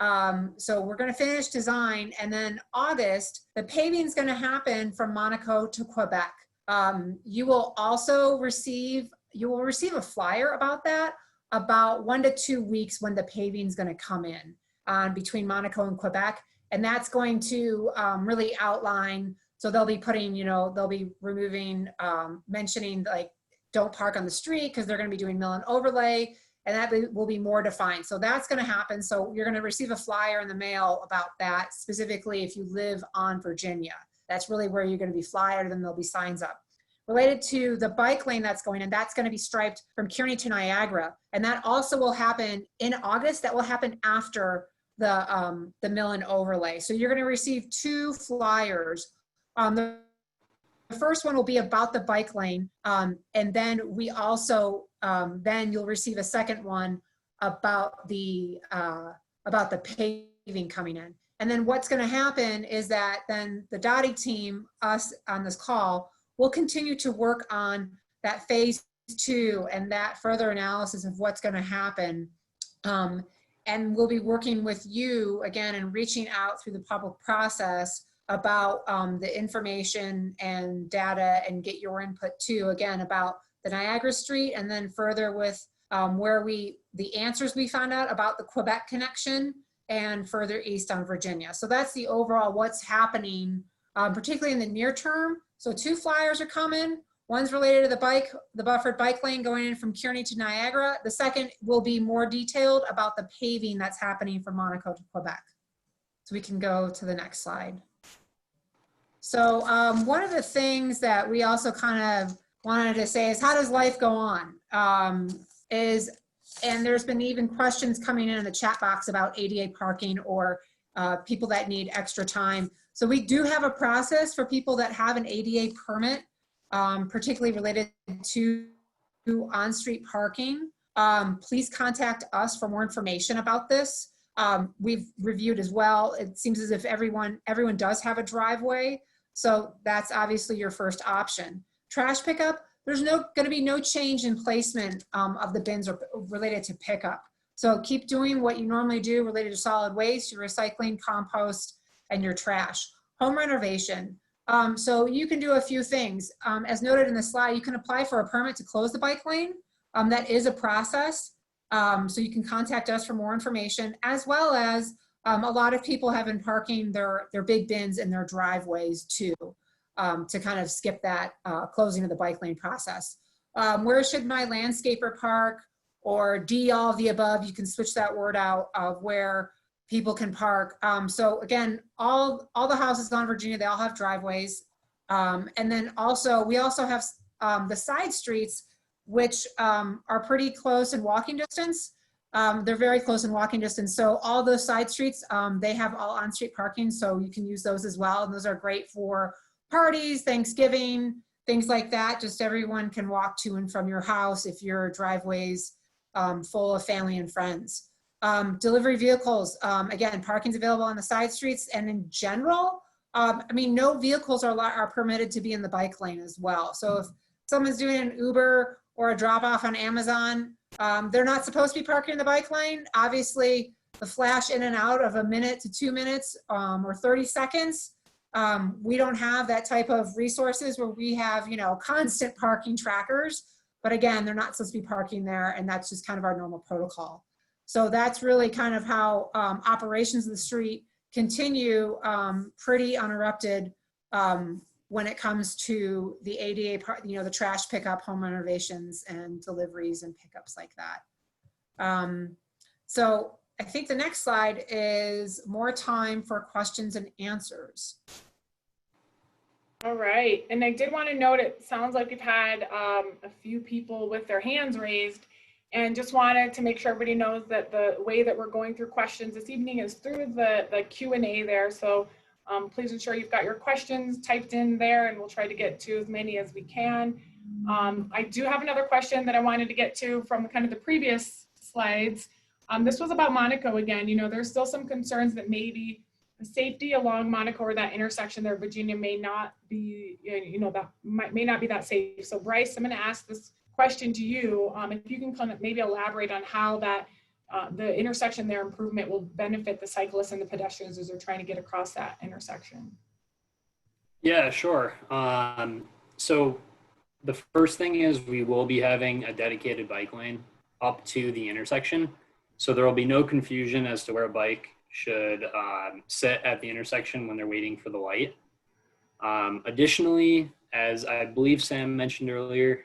so we're going to finish design, and then August, the paving is going to happen from Monaco to Quebec. You will also receive a flyer about that about 1 to 2 weeks when the paving is going to come in between Monaco and Quebec. And that's going to really outline, so they'll be putting, they'll be removing, mentioning like, don't park on the street because they're going to be doing mill and overlay, and that will be more defined. So that's going to happen. So you're going to receive a flyer in the mail about that, specifically if you live on Virginia. That's really where you're going to be flyered, and there'll be signs up. Related to the bike lane that's going in, that's going to be striped from Kearney to Niagara. And that also will happen in August. That will happen after the mill and overlay. So you're going to receive 2 flyers. The first one will be about the bike lane. And then we also, then you'll receive a second one about the paving coming in. And then what's going to happen is that then the Dottie team, us on this call, will continue to work on that phase 2 and that further analysis of what's going to happen. And we'll be working with you again and reaching out through the public process about the information and data, and get your input too, again, about the Niagara Street, and then further with the answers we found out about the Quebec connection, and further east on Virginia. So that's the overall what's happening, particularly in the near term. So 2 flyers are coming. One's related to the buffered bike lane going in from Kearney to Niagara. The second will be more detailed about the paving that's happening from Monaco to Quebec. So we can go to the next slide. So one of the things that we also kind of wanted to say is, how does life go on? And there's been even questions coming in the chat box about ADA parking or people that need extra time. So we do have a process for people that have an ADA permit, particularly related to on-street parking. Please contact us for more information about this. We've reviewed as well. It seems as if everyone does have a driveway. So that's obviously your first option. Trash pickup, there's going to be no change in placement of the bins or related to pickup. So keep doing what you normally do related to solid waste, your recycling, compost, and your trash. Home renovation. So you can do a few things. As noted in the slide, you can apply for a permit to close the bike lane. That is a process. So you can contact us for more information, as well as a lot of people have been parking their big bins in their driveways too, to kind of skip that closing of the bike lane process. Where should my landscaper park, or D, all of the above? You can switch that word out of where people can park. So again, all the houses on Virginia, they all have driveways. And then also, we also have the side streets, which are pretty close in walking distance. They're very close in walking distance. So all those side streets, they have all on-street parking, so you can use those as well. And those are great for parties, Thanksgiving, things like that. Just everyone can walk to and from your house if your driveway's full of family and friends. Delivery vehicles, again, parking's available on the side streets, and in general, no vehicles are permitted to be in the bike lane as well. So if someone's doing an Uber or a drop off on Amazon, they're not supposed to be parking in the bike lane. Obviously, the flash in and out of a minute to 2 minutes or 30 seconds, we don't have that type of resources where we have, constant parking trackers. But again, they're not supposed to be parking there, and that's just kind of our normal protocol. So that's really kind of how operations of the street continue pretty uninterrupted when it comes to the ADA part, the trash pickup, home renovations, and deliveries and pickups like that. So I think the next slide is more time for questions and answers. All right, and I did want to note, it sounds like we've had a few people with their hands raised. And just wanted to make sure everybody knows that the way that we're going through questions this evening is through the Q&A there. So please ensure you've got your questions typed in there, and we'll try to get to as many as we can. I do have another question that I wanted to get to from kind of the previous slides. This was about Monaco again. You know, there's still some concerns that maybe the safety along Monaco or that intersection there, Virginia, may not be, you know, that may not be that safe. So Bryce, I'm going to ask this question to you. If you can kind of maybe elaborate on how that the intersection there improvement will benefit the cyclists and the pedestrians as they're trying to get across that intersection. Yeah, sure. So the first thing is we will be having a dedicated bike lane up to the intersection. So there will be no confusion as to where a bike should sit at the intersection when they're waiting for the light. Additionally, as I believe Sam mentioned earlier,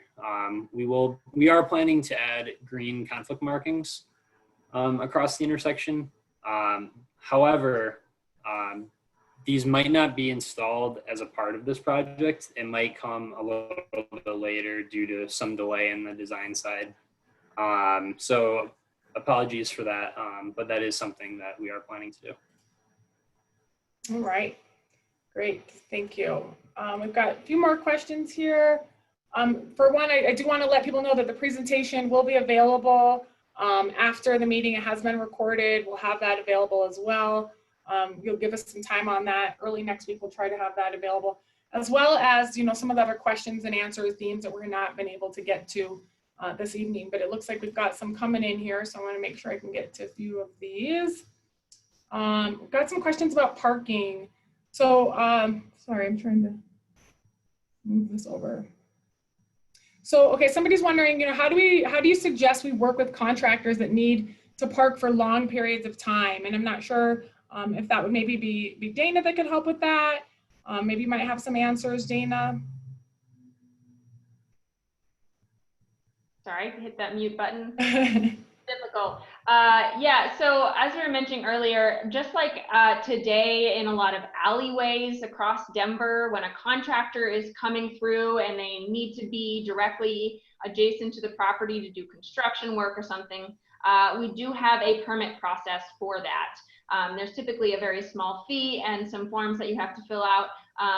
we are planning to add green conflict markings across the intersection. However, these might not be installed as a part of this project. It might come a little bit later due to some delay in the design side. So apologies for that, but that is something that we are planning to do. All right, great, thank you. We've got a few more questions here. For one, I do want to let people know that the presentation will be available after the meeting. It has been recorded. We'll have that available as well. You'll give us some time on that. Early next week, we'll try to have that available, as well as, you know, some of the other questions and answers, themes that we're not been able to get to this evening. But it looks like we've got some coming in here, so I want to make sure I can get to a few of these. We've got some questions about parking. So, sorry, I'm trying to move this over. So, okay, somebody's wondering, you know, how do you suggest we work with contractors that need to park for long periods of time? And I'm not sure if that would maybe be Dana that could help with that. Maybe you might have some answers, Dana. Sorry, hit that mute button. Difficult. Yeah, so as we were mentioning earlier, just like today in a lot of alleyways across Denver, when a contractor is coming through and they need to be directly adjacent to the property to do construction work or something, we do have a permit process for that. There's typically a very small fee and some forms that you have to fill out,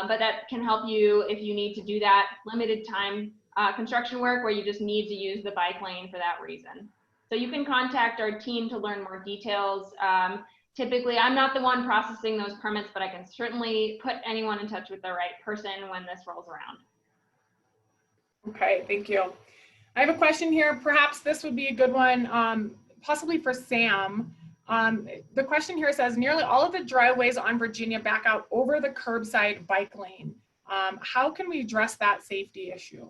but that can help you if you need to do that limited time construction work where you just need to use the bike lane for that reason. So you can contact our team to learn more details. Typically, I'm not the one processing those permits, but I can certainly put anyone in touch with the right person when this rolls around. Okay, thank you. I have a question here. Perhaps this would be a good one, possibly for Sam. The question here says, nearly all of the driveways on Virginia back out over the curbside bike lane. How can we address that safety issue?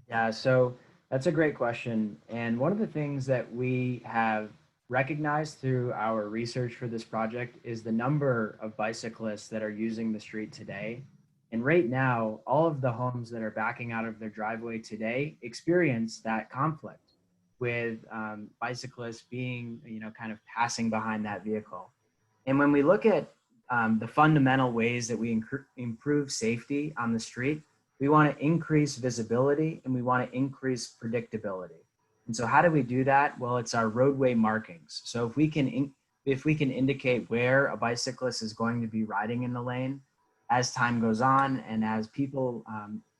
Yeah, so that's a great question. And one of the things that we have recognized through our research for this project is the number of bicyclists that are using the street today. And right now, all of the homes that are backing out of their driveway today experience that conflict with bicyclists being, you know, kind of passing behind that vehicle. And when we look at the fundamental ways that we improve safety on the street, we want to increase visibility and we want to increase predictability. And so how do we do that? Well, it's our roadway markings. So if we can indicate where a bicyclist is going to be riding in the lane as time goes on and as people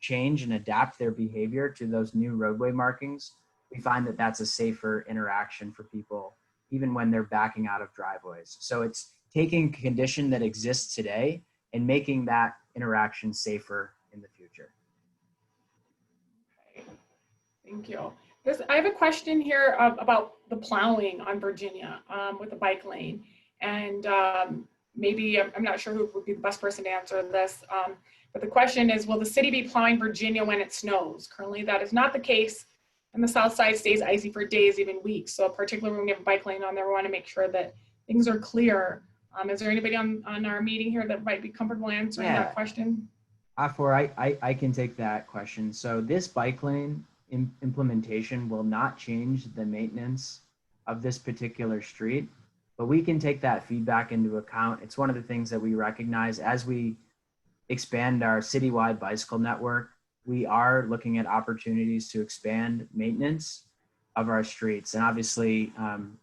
change and adapt their behavior to those new roadway markings, we find that that's a safer interaction for people, even when they're backing out of driveways. So it's taking a condition that exists today and making that interaction safer in the future. Okay. Thank you. I have a question here about the plowing on Virginia with the bike lane. And maybe, I'm not sure who would be the best person to answer this, but the question is, will the city be plowing Virginia when it snows? Currently, that is not the case. And the south side stays icy for days, even weeks. So particularly when we have a bike lane on there, we want to make sure that things are clear. Is there anybody on our meeting here that might be comfortable answering that question? I can take that question. So this bike lane implementation will not change the maintenance of this particular street, but we can take that feedback into account. It's one of the things that we recognize as we expand our citywide bicycle network. We are looking at opportunities to expand maintenance of our streets. And obviously,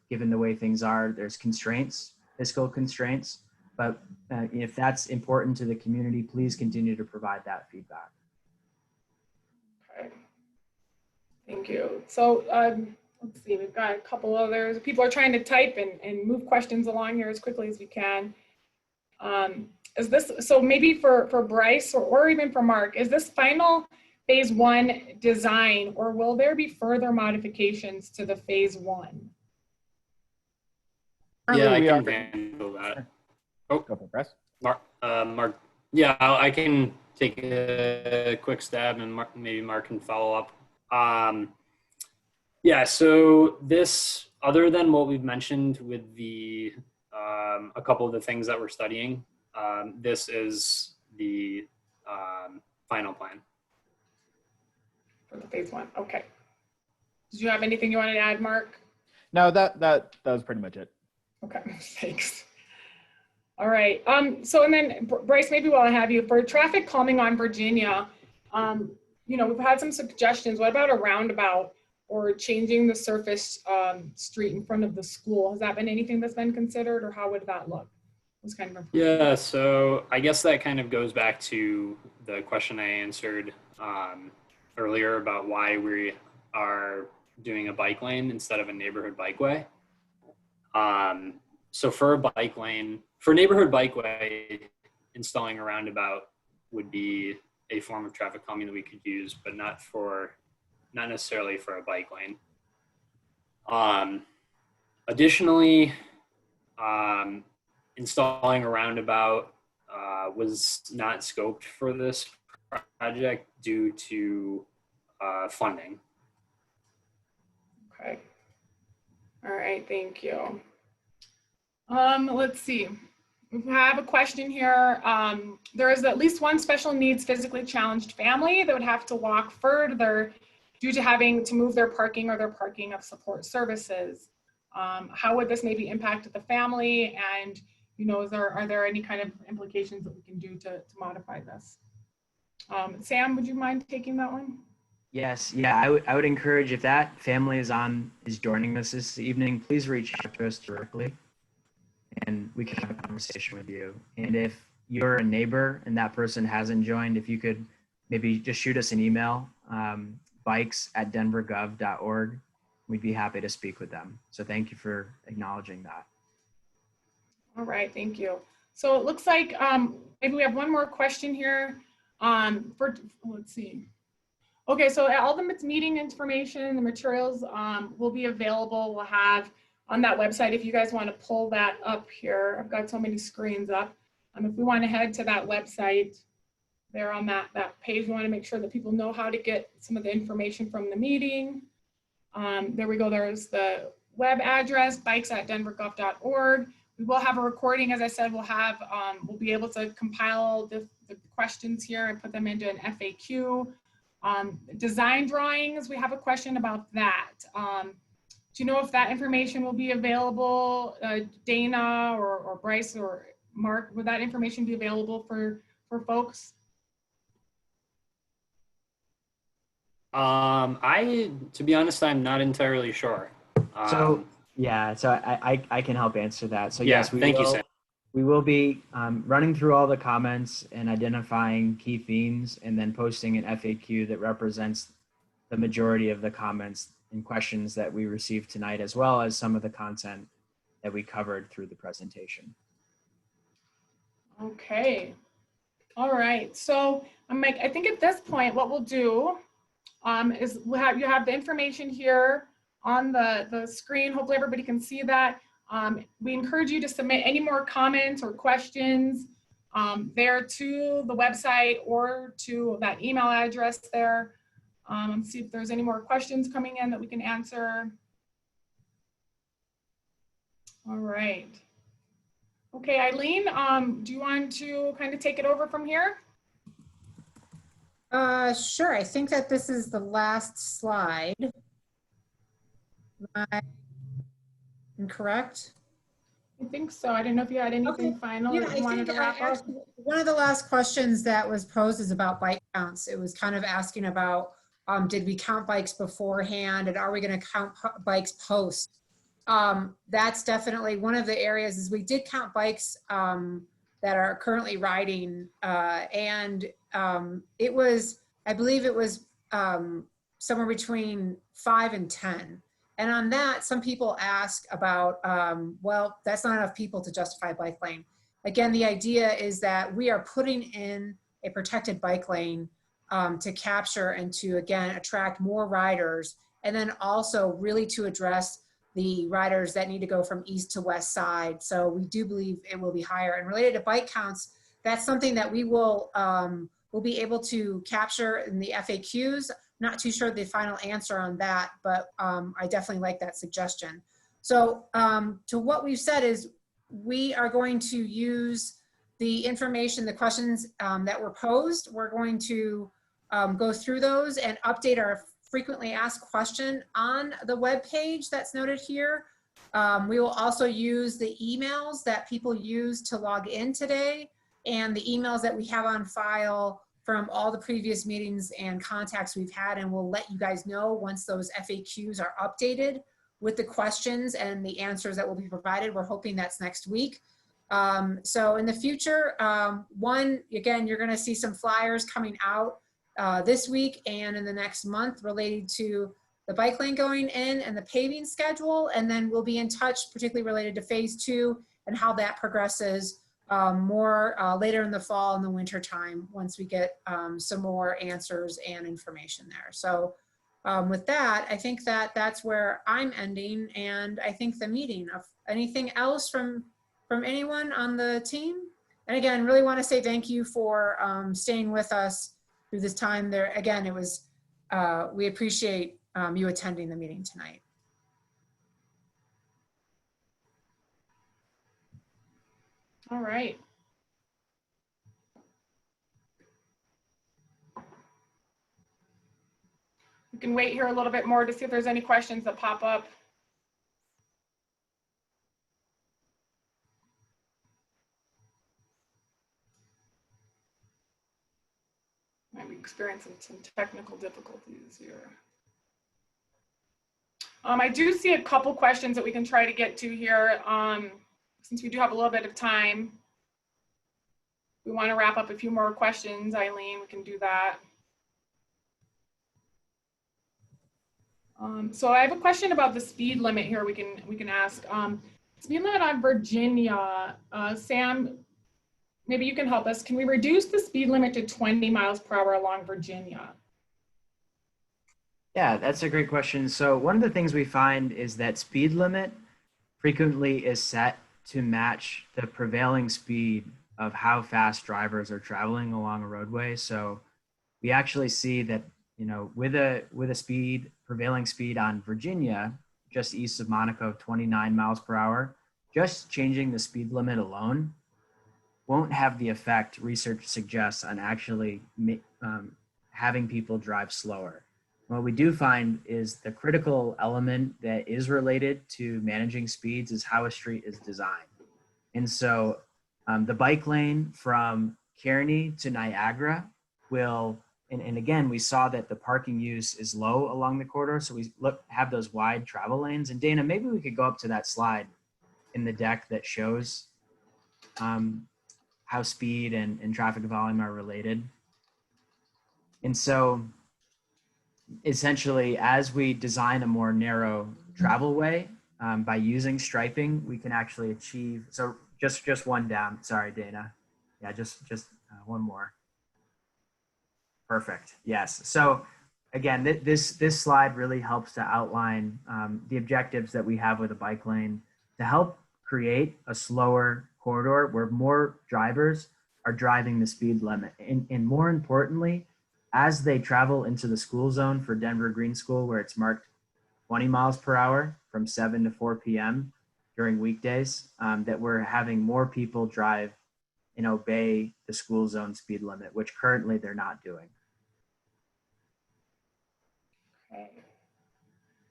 given the way things are, there's constraints, fiscal constraints, but if that's important to the community, please continue to provide that feedback. Okay. Thank you. So let's see, we've got a couple others. People are trying to type and move questions along here as quickly as we can. Is this, so maybe for Bryce or even for Mark, is this final phase 1 design, or will there be further modifications to the phase 1? Yeah, I We can are- handle that. Go for it, Bryce. Mark, yeah, I can take a quick stab, and maybe Mark can follow up. Yeah, so this, other than what we've mentioned with the a couple of the things that we're studying, this is the final plan. For the phase 1, okay. Did you have anything you wanted to add, Mark? No, that was pretty much it. Okay, thanks. All right, so and then Bryce, maybe while I have you, for traffic calming on Virginia, you know, we've had some suggestions. What about a roundabout or changing the surface street in front of the school? Has that been anything that's been considered, or how would that look? What's kind of Yeah, so I guess that kind of goes back to the question I answered earlier about why we are doing a bike lane instead of a neighborhood bikeway. So for a bike lane, for neighborhood bikeway, installing a roundabout would be a form of traffic calming that we could use, but not necessarily for a bike lane. Additionally, installing a roundabout was not scoped for this project due to funding. Okay. All right, thank you. Let's see. We have a question here. There is at least one special needs physically challenged family that would have to walk further due to having to move their parking or their parking of support services. How would this maybe impact the family? And, you know, are there any kind of implications that we can do to modify this? Sam, would you mind taking that one? Yes, yeah, I would encourage, if that family is joining us this evening, please reach out to us directly and we can have a conversation with you. And if you're a neighbor and that person hasn't joined, if you could maybe just shoot us an email, bikes@denvergov.org. We'd be happy to speak with them. So thank you for acknowledging that. All right, thank you. So it looks like maybe we have one more question here. Let's see. Okay, so all the meeting information, the materials will be available. We'll have on that website if you guys want to pull that up here. I've got so many screens up. If we want to head to that website, there on that page, we want to make sure that people know how to get some of the information from the meeting. There we go. There's the web address, bikes@denvergov.org. We will have a recording. As I said, we'll be able to compile the questions here and put them into an FAQ. Design drawings, we have a question about that. Do you know if that information will be available? Dana or Bryce or Mark, would that information be available for folks? To be honest, I'm not entirely sure. So I can help answer that. So yeah, yes, thank you, Sam. We will be running through all the comments and identifying key themes and then posting an FAQ that represents the majority of the comments and questions that we received tonight, as well as some of the content that we covered through the presentation. Okay. All right. So I think at this point, what we'll do is you have the information here on the screen. Hopefully everybody can see that. We encourage you to submit any more comments or questions there to the website or to that email address there. See if there's any more questions coming in that we can answer. All right. Okay, Eileen, do you want to kind of take it over from here? Sure. I think that this is the last slide. Am I incorrect? I think so. I didn't know if you had anything Okay. final Yeah, that you wanted to wrap up. actually, one of the last questions that was posed is about bike counts. It was kind of asking about Did we count bikes beforehand, and are we going to count bikes post? That's definitely one of the areas. Is we did count bikes that are currently riding, and it was, I believe it was somewhere between 5 and 10. And on that, some people ask about, well, that's not enough people to justify a bike lane. Again, the idea is that we are putting in a protected bike lane to capture and to, again, attract more riders, and then also really to address the riders that need to go from east to west side. So we do believe it will be higher. And related to bike counts, that's something that we will be able to capture in the FAQs. Not too sure the final answer on that, but I definitely like that suggestion. So to what we've said is we are going to use the information, the questions that were posed. We're going to go through those and update our frequently asked question on the web page that's noted here. We will also use the emails that people used to log in today and the emails that we have on file from all the previous meetings and contacts we've had, and we'll let you guys know once those FAQs are updated with the questions and the answers that will be provided. We're hoping that's next week. So in the future, again, you're gonna see some flyers coming out this week and in the next month related to the bike lane going in and the paving schedule. And then we'll be in touch, particularly related to phase 2 and how that progresses more later in the fall and the winter time once we get some more answers and information there. So with that, I think that that's where I'm ending, and I think the meeting. Of anything else from anyone on the team? And again, really want to say thank you for staying with us through this time. There again, it was we appreciate you attending the meeting tonight. All right. We can wait here a little bit more to see if there's any questions that pop up. Might be experiencing some technical difficulties here. I do see a couple questions that we can try to get to here. Since we do have a little bit of time, we want to wrap up a few more questions. Eileen, we can do that. So I have a question about the speed limit here. We can ask. Speed limit on Virginia. Sam, maybe you can help us. Can we reduce the speed limit to 20 miles per hour along Virginia? Yeah, that's a great question. So one of the things we find is that speed limit frequently is set to match the prevailing speed of how fast drivers are traveling along a roadway. So we actually see that, you know, with a prevailing speed on Virginia, just east of Monaco, 29 miles per hour, just changing the speed limit alone won't have the effect research suggests on actually having people drive slower. What we do find is the critical element that is related to managing speeds is how a street is designed. And so the bike lane from Kearney to Niagara will, and again, we saw that the parking use is low along the corridor. So we have those wide travel lanes. And Dana, maybe we could go up to that slide in the deck that shows how speed and traffic volume are related. And so essentially, as we design a more narrow travel way, by using striping, we can actually achieve, so just one down, sorry, Dana. Yeah, just one more. Perfect, yes. So again, this slide really helps to outline the objectives that we have with a bike lane to help create a slower corridor where more drivers are driving the speed limit. And more importantly, as they travel into the school zone for Denver Green School, where it's marked 20 miles per hour from 7 to 4 p.m. during weekdays, that we're having more people drive and obey the school zone speed limit, which currently they're not doing. Okay.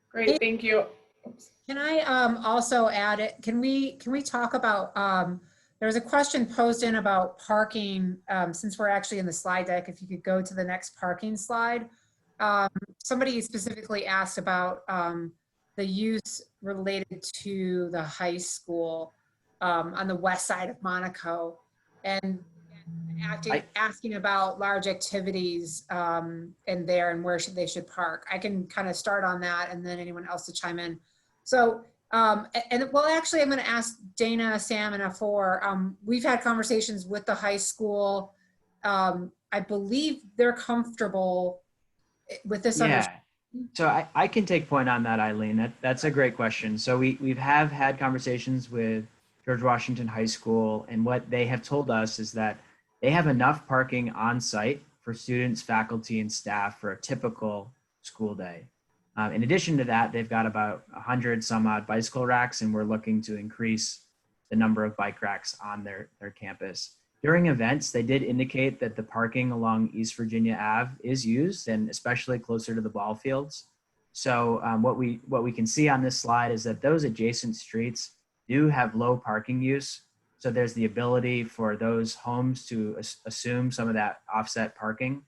Great, thank you. Oops. Can I also add it? Can we talk about, there was a question posed in about parking, since we're actually in the slide deck, if you could go to the next parking slide. somebody specifically asked about the use related to the high school on the west side of Monaco, and asking about large activities in there and where they should park. I can kind of start on that, and then anyone else to chime in. So, well, actually, I'm going to ask Dana, Sam, and Afor. We've had conversations with the high school. I believe they're comfortable with this. Yeah. So I can take point on that, Eileen. That's a great question. So we've had conversations with George Washington High School, and what they have told us is that they have enough parking on site for students, faculty, and staff for a typical school day. In addition to that, they've got about 100 some odd bicycle racks, and we're looking to increase the number of bike racks on their campus. During events, they did indicate that the parking along East Virginia Ave is used, and especially closer to the ball fields. So what we can see on this slide is that those adjacent streets do have low parking use. So there's the ability for those homes to assume some of that offset parking.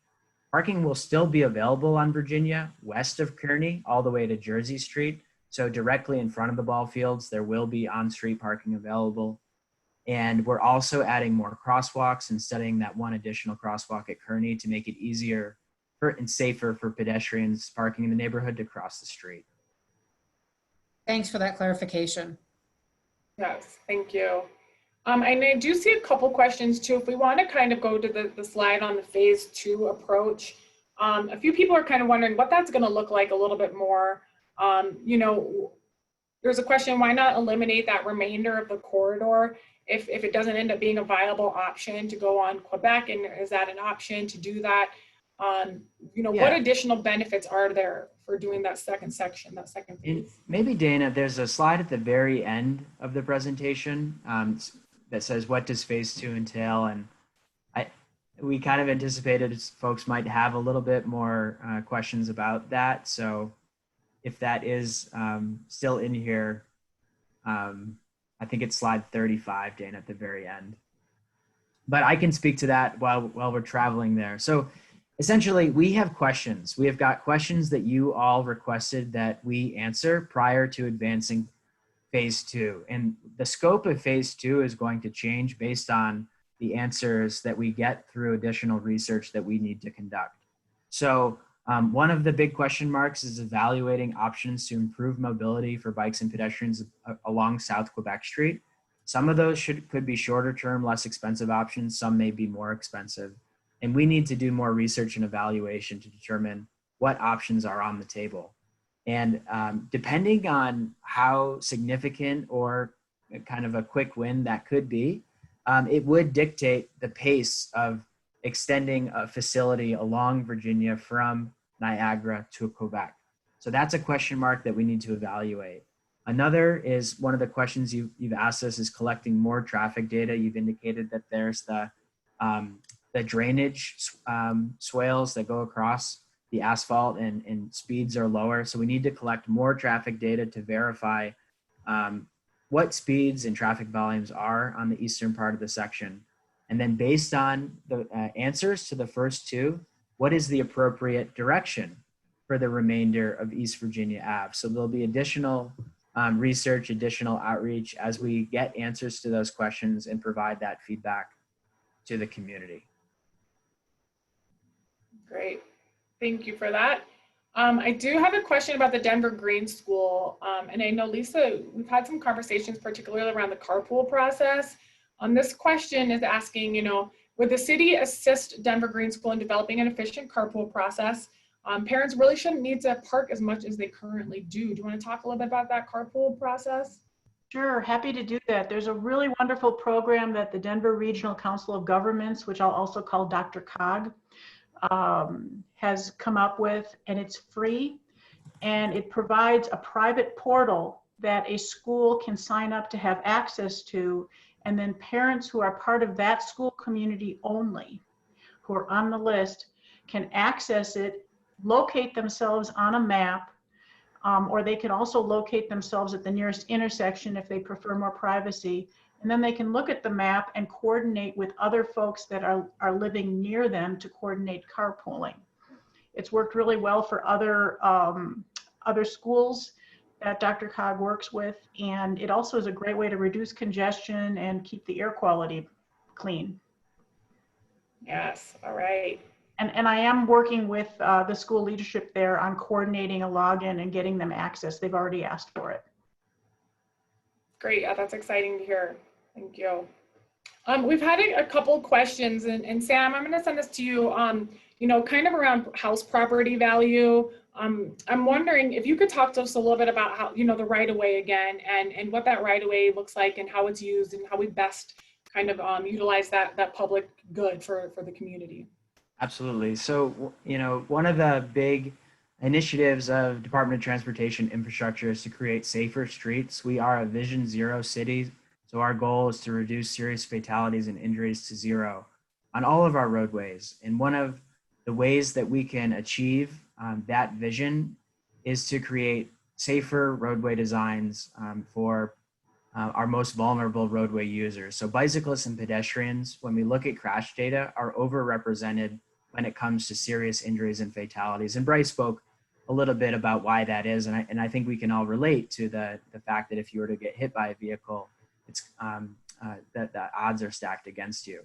Parking will still be available on Virginia, west of Kearney, all the way to Jersey Street. So directly in front of the ball fields, there will be on-street parking available. And we're also adding more crosswalks and studying that one additional crosswalk at Kearney to make it easier and safer for pedestrians parking in the neighborhood to cross the street. Thanks for that clarification. Yes, thank you. And I do see a couple questions too. If we want to kind of go to the slide on the phase 2 approach, a few people are kind of wondering what that's going to look like a little bit more. You know, there's a question, why not eliminate that remainder of the corridor if it doesn't end up being a viable option to go on Quebec, and is that an option to do that? You know, what additional benefits are there for doing that second section, that second phase? Maybe Dana, there's a slide at the very end of the presentation that says, what does phase 2 entail? And we kind of anticipated folks might have a little bit more questions about that. So if that is still in here, I think it's slide 35, Dana, at the very end. But I can speak to that while we're traveling there. So essentially, we have questions. We have got questions that you all requested that we answer prior to advancing phase 2. And the scope of phase 2 is going to change based on the answers that we get through additional research that we need to conduct. So one of the big question marks is evaluating options to improve mobility for bikes and pedestrians along South Quebec Street. Some of those could be shorter term, less expensive options. Some may be more expensive. And we need to do more research and evaluation to determine what options are on the table. And depending on how significant or kind of a quick win that could be, it would dictate the pace of extending a facility along Virginia from Niagara to Quebec. So that's a question mark that we need to evaluate. Another is one of the questions you've asked us is collecting more traffic data. You've indicated that there's the drainage swales that go across the asphalt and speeds are lower. So we need to collect more traffic data to verify what speeds and traffic volumes are on the eastern part of the section. And then based on the answers to the first two, what is the appropriate direction for the remainder of East Virginia Ave? So there'll be additional research, additional outreach as we get answers to those questions and provide that feedback to the community. Great, thank you for that. I do have a question about the Denver Green School. And I know, Lisa, we've had some conversations, particularly around the carpool process. This question is asking, you know, would the city assist Denver Green School in developing an efficient carpool process? Parents really shouldn't need to park as much as they currently do. Do you want to talk a little bit about that carpool process? Sure, happy to do that. There's a really wonderful program that the Denver Regional Council of Governments, which I'll also call Dr. COG, has come up with, and it's free. And it provides a private portal that a school can sign up to have access to. And then parents who are part of that school community only, who are on the list, can access it, locate themselves on a map, or they can also locate themselves at the nearest intersection if they prefer more privacy. And then they can look at the map and coordinate with other folks that are living near them to coordinate carpooling. It's worked really well for other schools that Dr. Cog works with. And it also is a great way to reduce congestion and keep the air quality clean. Yes, all right. And I am working with the school leadership there on coordinating a login and getting them access. They've already asked for it. Great, yeah, that's exciting to hear. Thank you. We've had a couple questions, and Sam, I'm going to send this to you. You know, kind of around house property value. I'm wondering if you could talk to us a little bit about how, you know, the right of way again, and what that right of way looks like, and how it's used, and how we best kind of utilize that public good for the community. Absolutely. So, you know, one of the big initiatives of Department of Transportation infrastructure is to create safer streets. We are a Vision Zero city, so our goal is to reduce serious fatalities and injuries to zero on all of our roadways. And one of the ways that we can achieve that vision is to create safer roadway designs for our most vulnerable roadway users. So bicyclists and pedestrians, when we look at crash data, are overrepresented when it comes to serious injuries and fatalities. And Bryce spoke a little bit about why that is. And I think we can all relate to the fact that if you were to get hit by a vehicle, it's that the odds are stacked against you.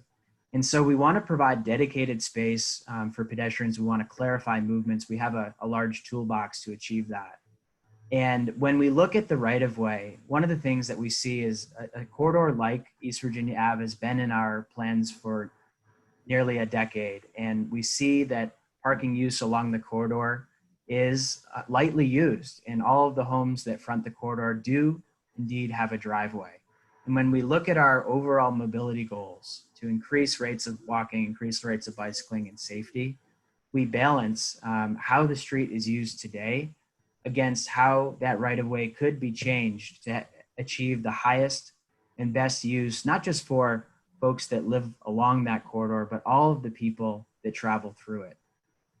And so we want to provide dedicated space for pedestrians. We want to clarify movements. We have a large toolbox to achieve that. And when we look at the right of way, one of the things that we see is a corridor like East Virginia Ave has been in our plans for nearly a decade. And we see that parking use along the corridor is lightly used, and all of the homes that front the corridor do indeed have a driveway. And when we look at our overall mobility goals to increase rates of walking, increase rates of bicycling and safety, we balance how the street is used today against how that right of way could be changed to achieve the highest and best use, not just for folks that live along that corridor, but all of the people that travel through it.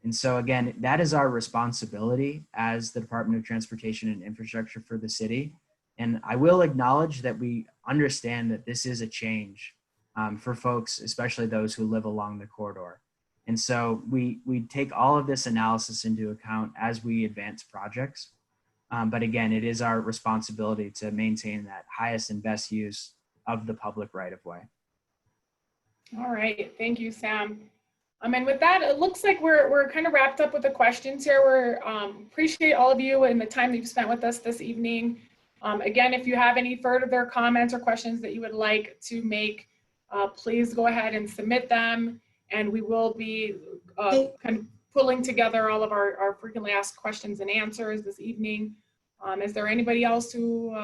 And so again, that is our responsibility as the Department of Transportation and Infrastructure for the city. And I will acknowledge that we understand that this is a change for folks, especially those who live along the corridor. And so we take all of this analysis into account as we advance projects. But again, it is our responsibility to maintain that highest and best use of the public right of way. All right, thank you, Sam. And with that, it looks like we're kind of wrapped up with the questions here. We appreciate all of you and the time that you've spent with us this evening. Again, if you have any further comments or questions that you would like to make, please go ahead and submit them. And we will be kind of pulling together all of our frequently asked questions and answers this evening. Is there anybody else who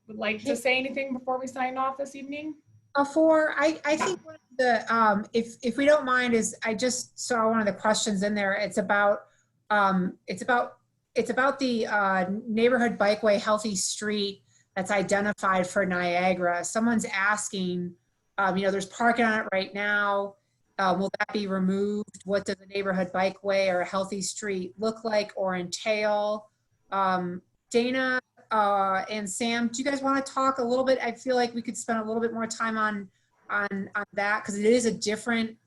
would like to say anything before we sign off this evening? I think one of the, if we don't mind, is I just saw one of the questions in there. It's about the neighborhood bikeway healthy street that's identified for Niagara. Someone's asking, you know, there's parking on it right now. Will that be removed? What does a neighborhood bikeway or a healthy street look like or entail? Dana and Sam, do you guys want to talk a little bit? I feel like we could spend a little bit more time on that, because it is a different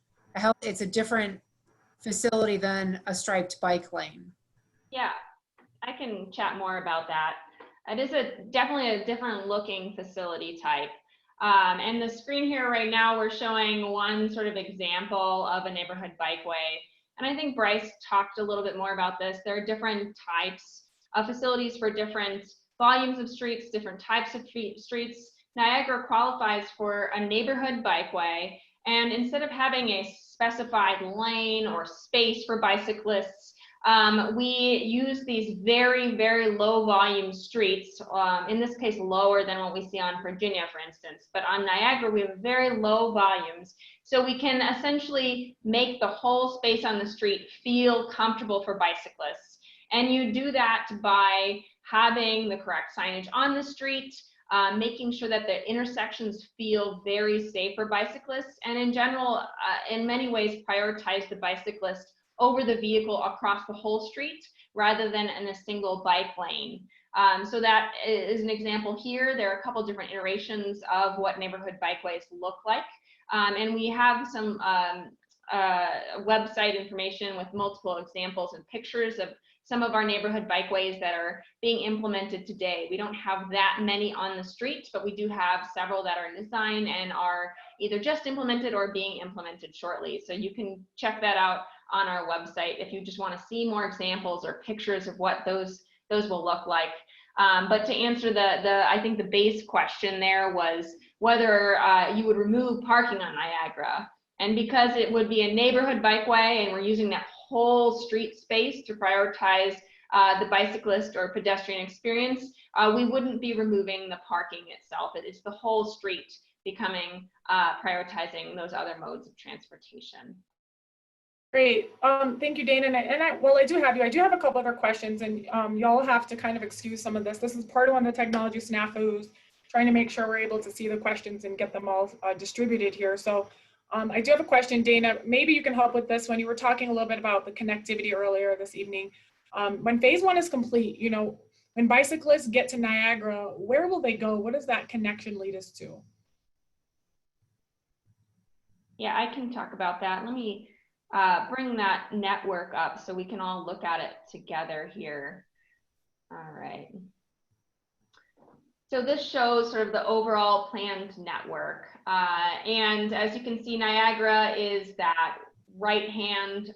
facility than a striped bike lane. Yeah, I can chat more about that. It is definitely a different looking facility type. And the screen here right now, we're showing one sort of example of a neighborhood bikeway. And I think Bryce talked a little bit more about this. There are different types of facilities for different volumes of streets, different types of streets. Niagara qualifies for a neighborhood bikeway. And instead of having a specified lane or space for bicyclists, we use these very, very low volume streets, in this case, lower than what we see on Virginia, for instance. But on Niagara, we have very low volumes. So we can essentially make the whole space on the street feel comfortable for bicyclists. And you do that by having the correct signage on the street, making sure that the intersections feel very safe for bicyclists, and in general, in many ways, prioritize the bicyclist over the vehicle across the whole street rather than in a single bike lane. So that is an example here. There are a couple different iterations of what neighborhood bikeways look like. And we have some website information with multiple examples and pictures of some of our neighborhood bikeways that are being implemented today. We don't have that many on the street, but we do have several that are in design and are either just implemented or being implemented shortly. So you can check that out on our website if you just want to see more examples or pictures of what those will look like. But to answer I think the base question there was whether you would remove parking on Niagara. And because it would be a neighborhood bikeway and we're using that whole street space to prioritize the bicyclist or pedestrian experience, we wouldn't be removing the parking itself. It is the whole street becoming prioritizing those other modes of transportation. Great. Thank you, Dana. Well, I do have a couple other questions, and y'all have to kind of excuse some of this. This is part of one of the technology snafus, trying to make sure we're able to see the questions and get them all distributed here. So I do have a question, Dana. Maybe you can help with this. When you were talking a little bit about the connectivity earlier this evening, when phase 1 is complete, you know, when bicyclists get to Niagara, where will they go? What does that connection lead us to? Yeah, I can talk about that. Let me bring that network up so we can all look at it together here. All right. So this shows sort of the overall planned network. And as you can see, Niagara is that right-hand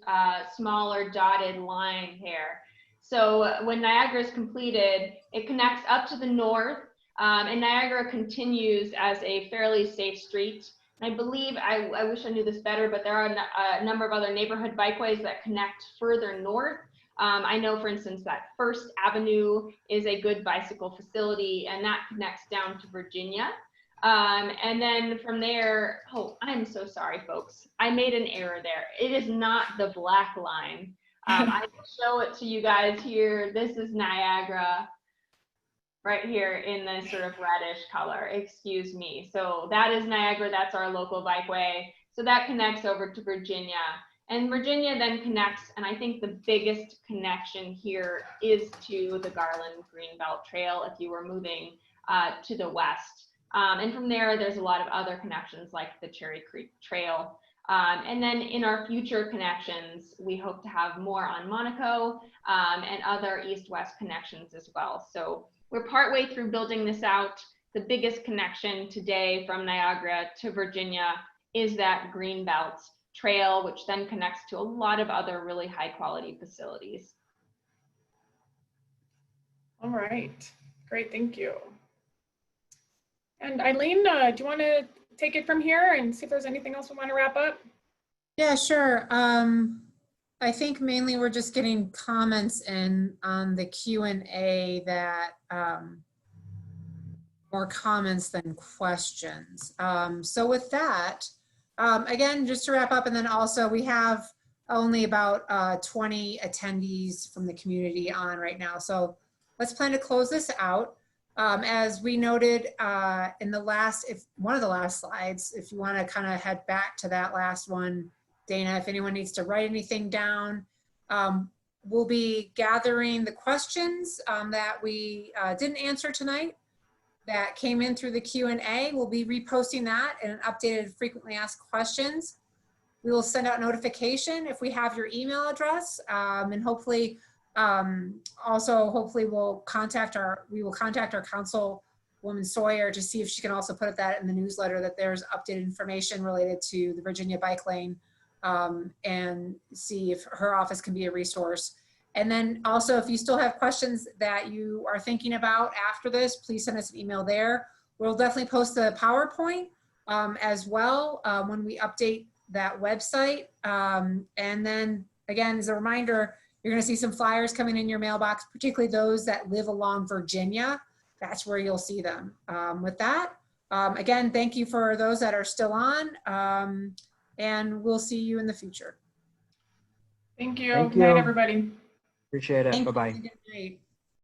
smaller dotted line here. So when Niagara is completed, it connects up to the north, and Niagara continues as a fairly safe street. And I believe, I wish I knew this better, but there are a number of other neighborhood bikeways that connect further north. I know, for instance, that First Avenue is a good bicycle facility, and that connects down to Virginia. And then from there, oh, I'm so sorry, folks. I made an error there. It is not the black line. I will show it to you guys here. This is Niagara right here in this sort of reddish color, excuse me. So that is Niagara, that's our local bikeway. So that connects over to Virginia. And Virginia then connects, and I think the biggest connection here is to the Garland Greenbelt Trail if you were moving to the west. And from there, there's a lot of other connections like the Cherry Creek Trail. And then in our future connections, we hope to have more on Monaco and other east-west connections as well. So we're partway through building this out. The biggest connection today from Niagara to Virginia is that Greenbelt Trail, which then connects to a lot of other really high-quality facilities. All right, great, thank you. And Eileen, do you want to take it from here and see if there's anything else we want to wrap up? Yeah, sure. I think mainly we're just getting comments in on the Q&A that more comments than questions. So with that, again, just to wrap up, and then also we have only about 20 attendees from the community on right now. So let's plan to close this out. As we noted in the last, one of the last slides, if you want to kind of head back to that last one, Dana, if anyone needs to write anything down, we'll be gathering the questions that we didn't answer tonight that came in through the Q&A. We'll be reposting that in an updated frequently asked questions. We will send out notification if we have your email address, and hopefully hopefully we will contact our Councilwoman Sawyer to see if she can also put that in the newsletter that there's updated information related to the Virginia bike lane, and see if her office can be a resource. And then also, if you still have questions that you are thinking about after this, please send us an email there. We'll definitely post the PowerPoint as well when we update that website. And then again, as a reminder, you're going to see some flyers coming in your mailbox, particularly those that live along Virginia. That's where you'll see them. With that, again, thank you for those that are still on, and we'll see you in the future. Thank you. Thank Good night, you. everybody. Appreciate it. Thank you. Bye-bye. Good night.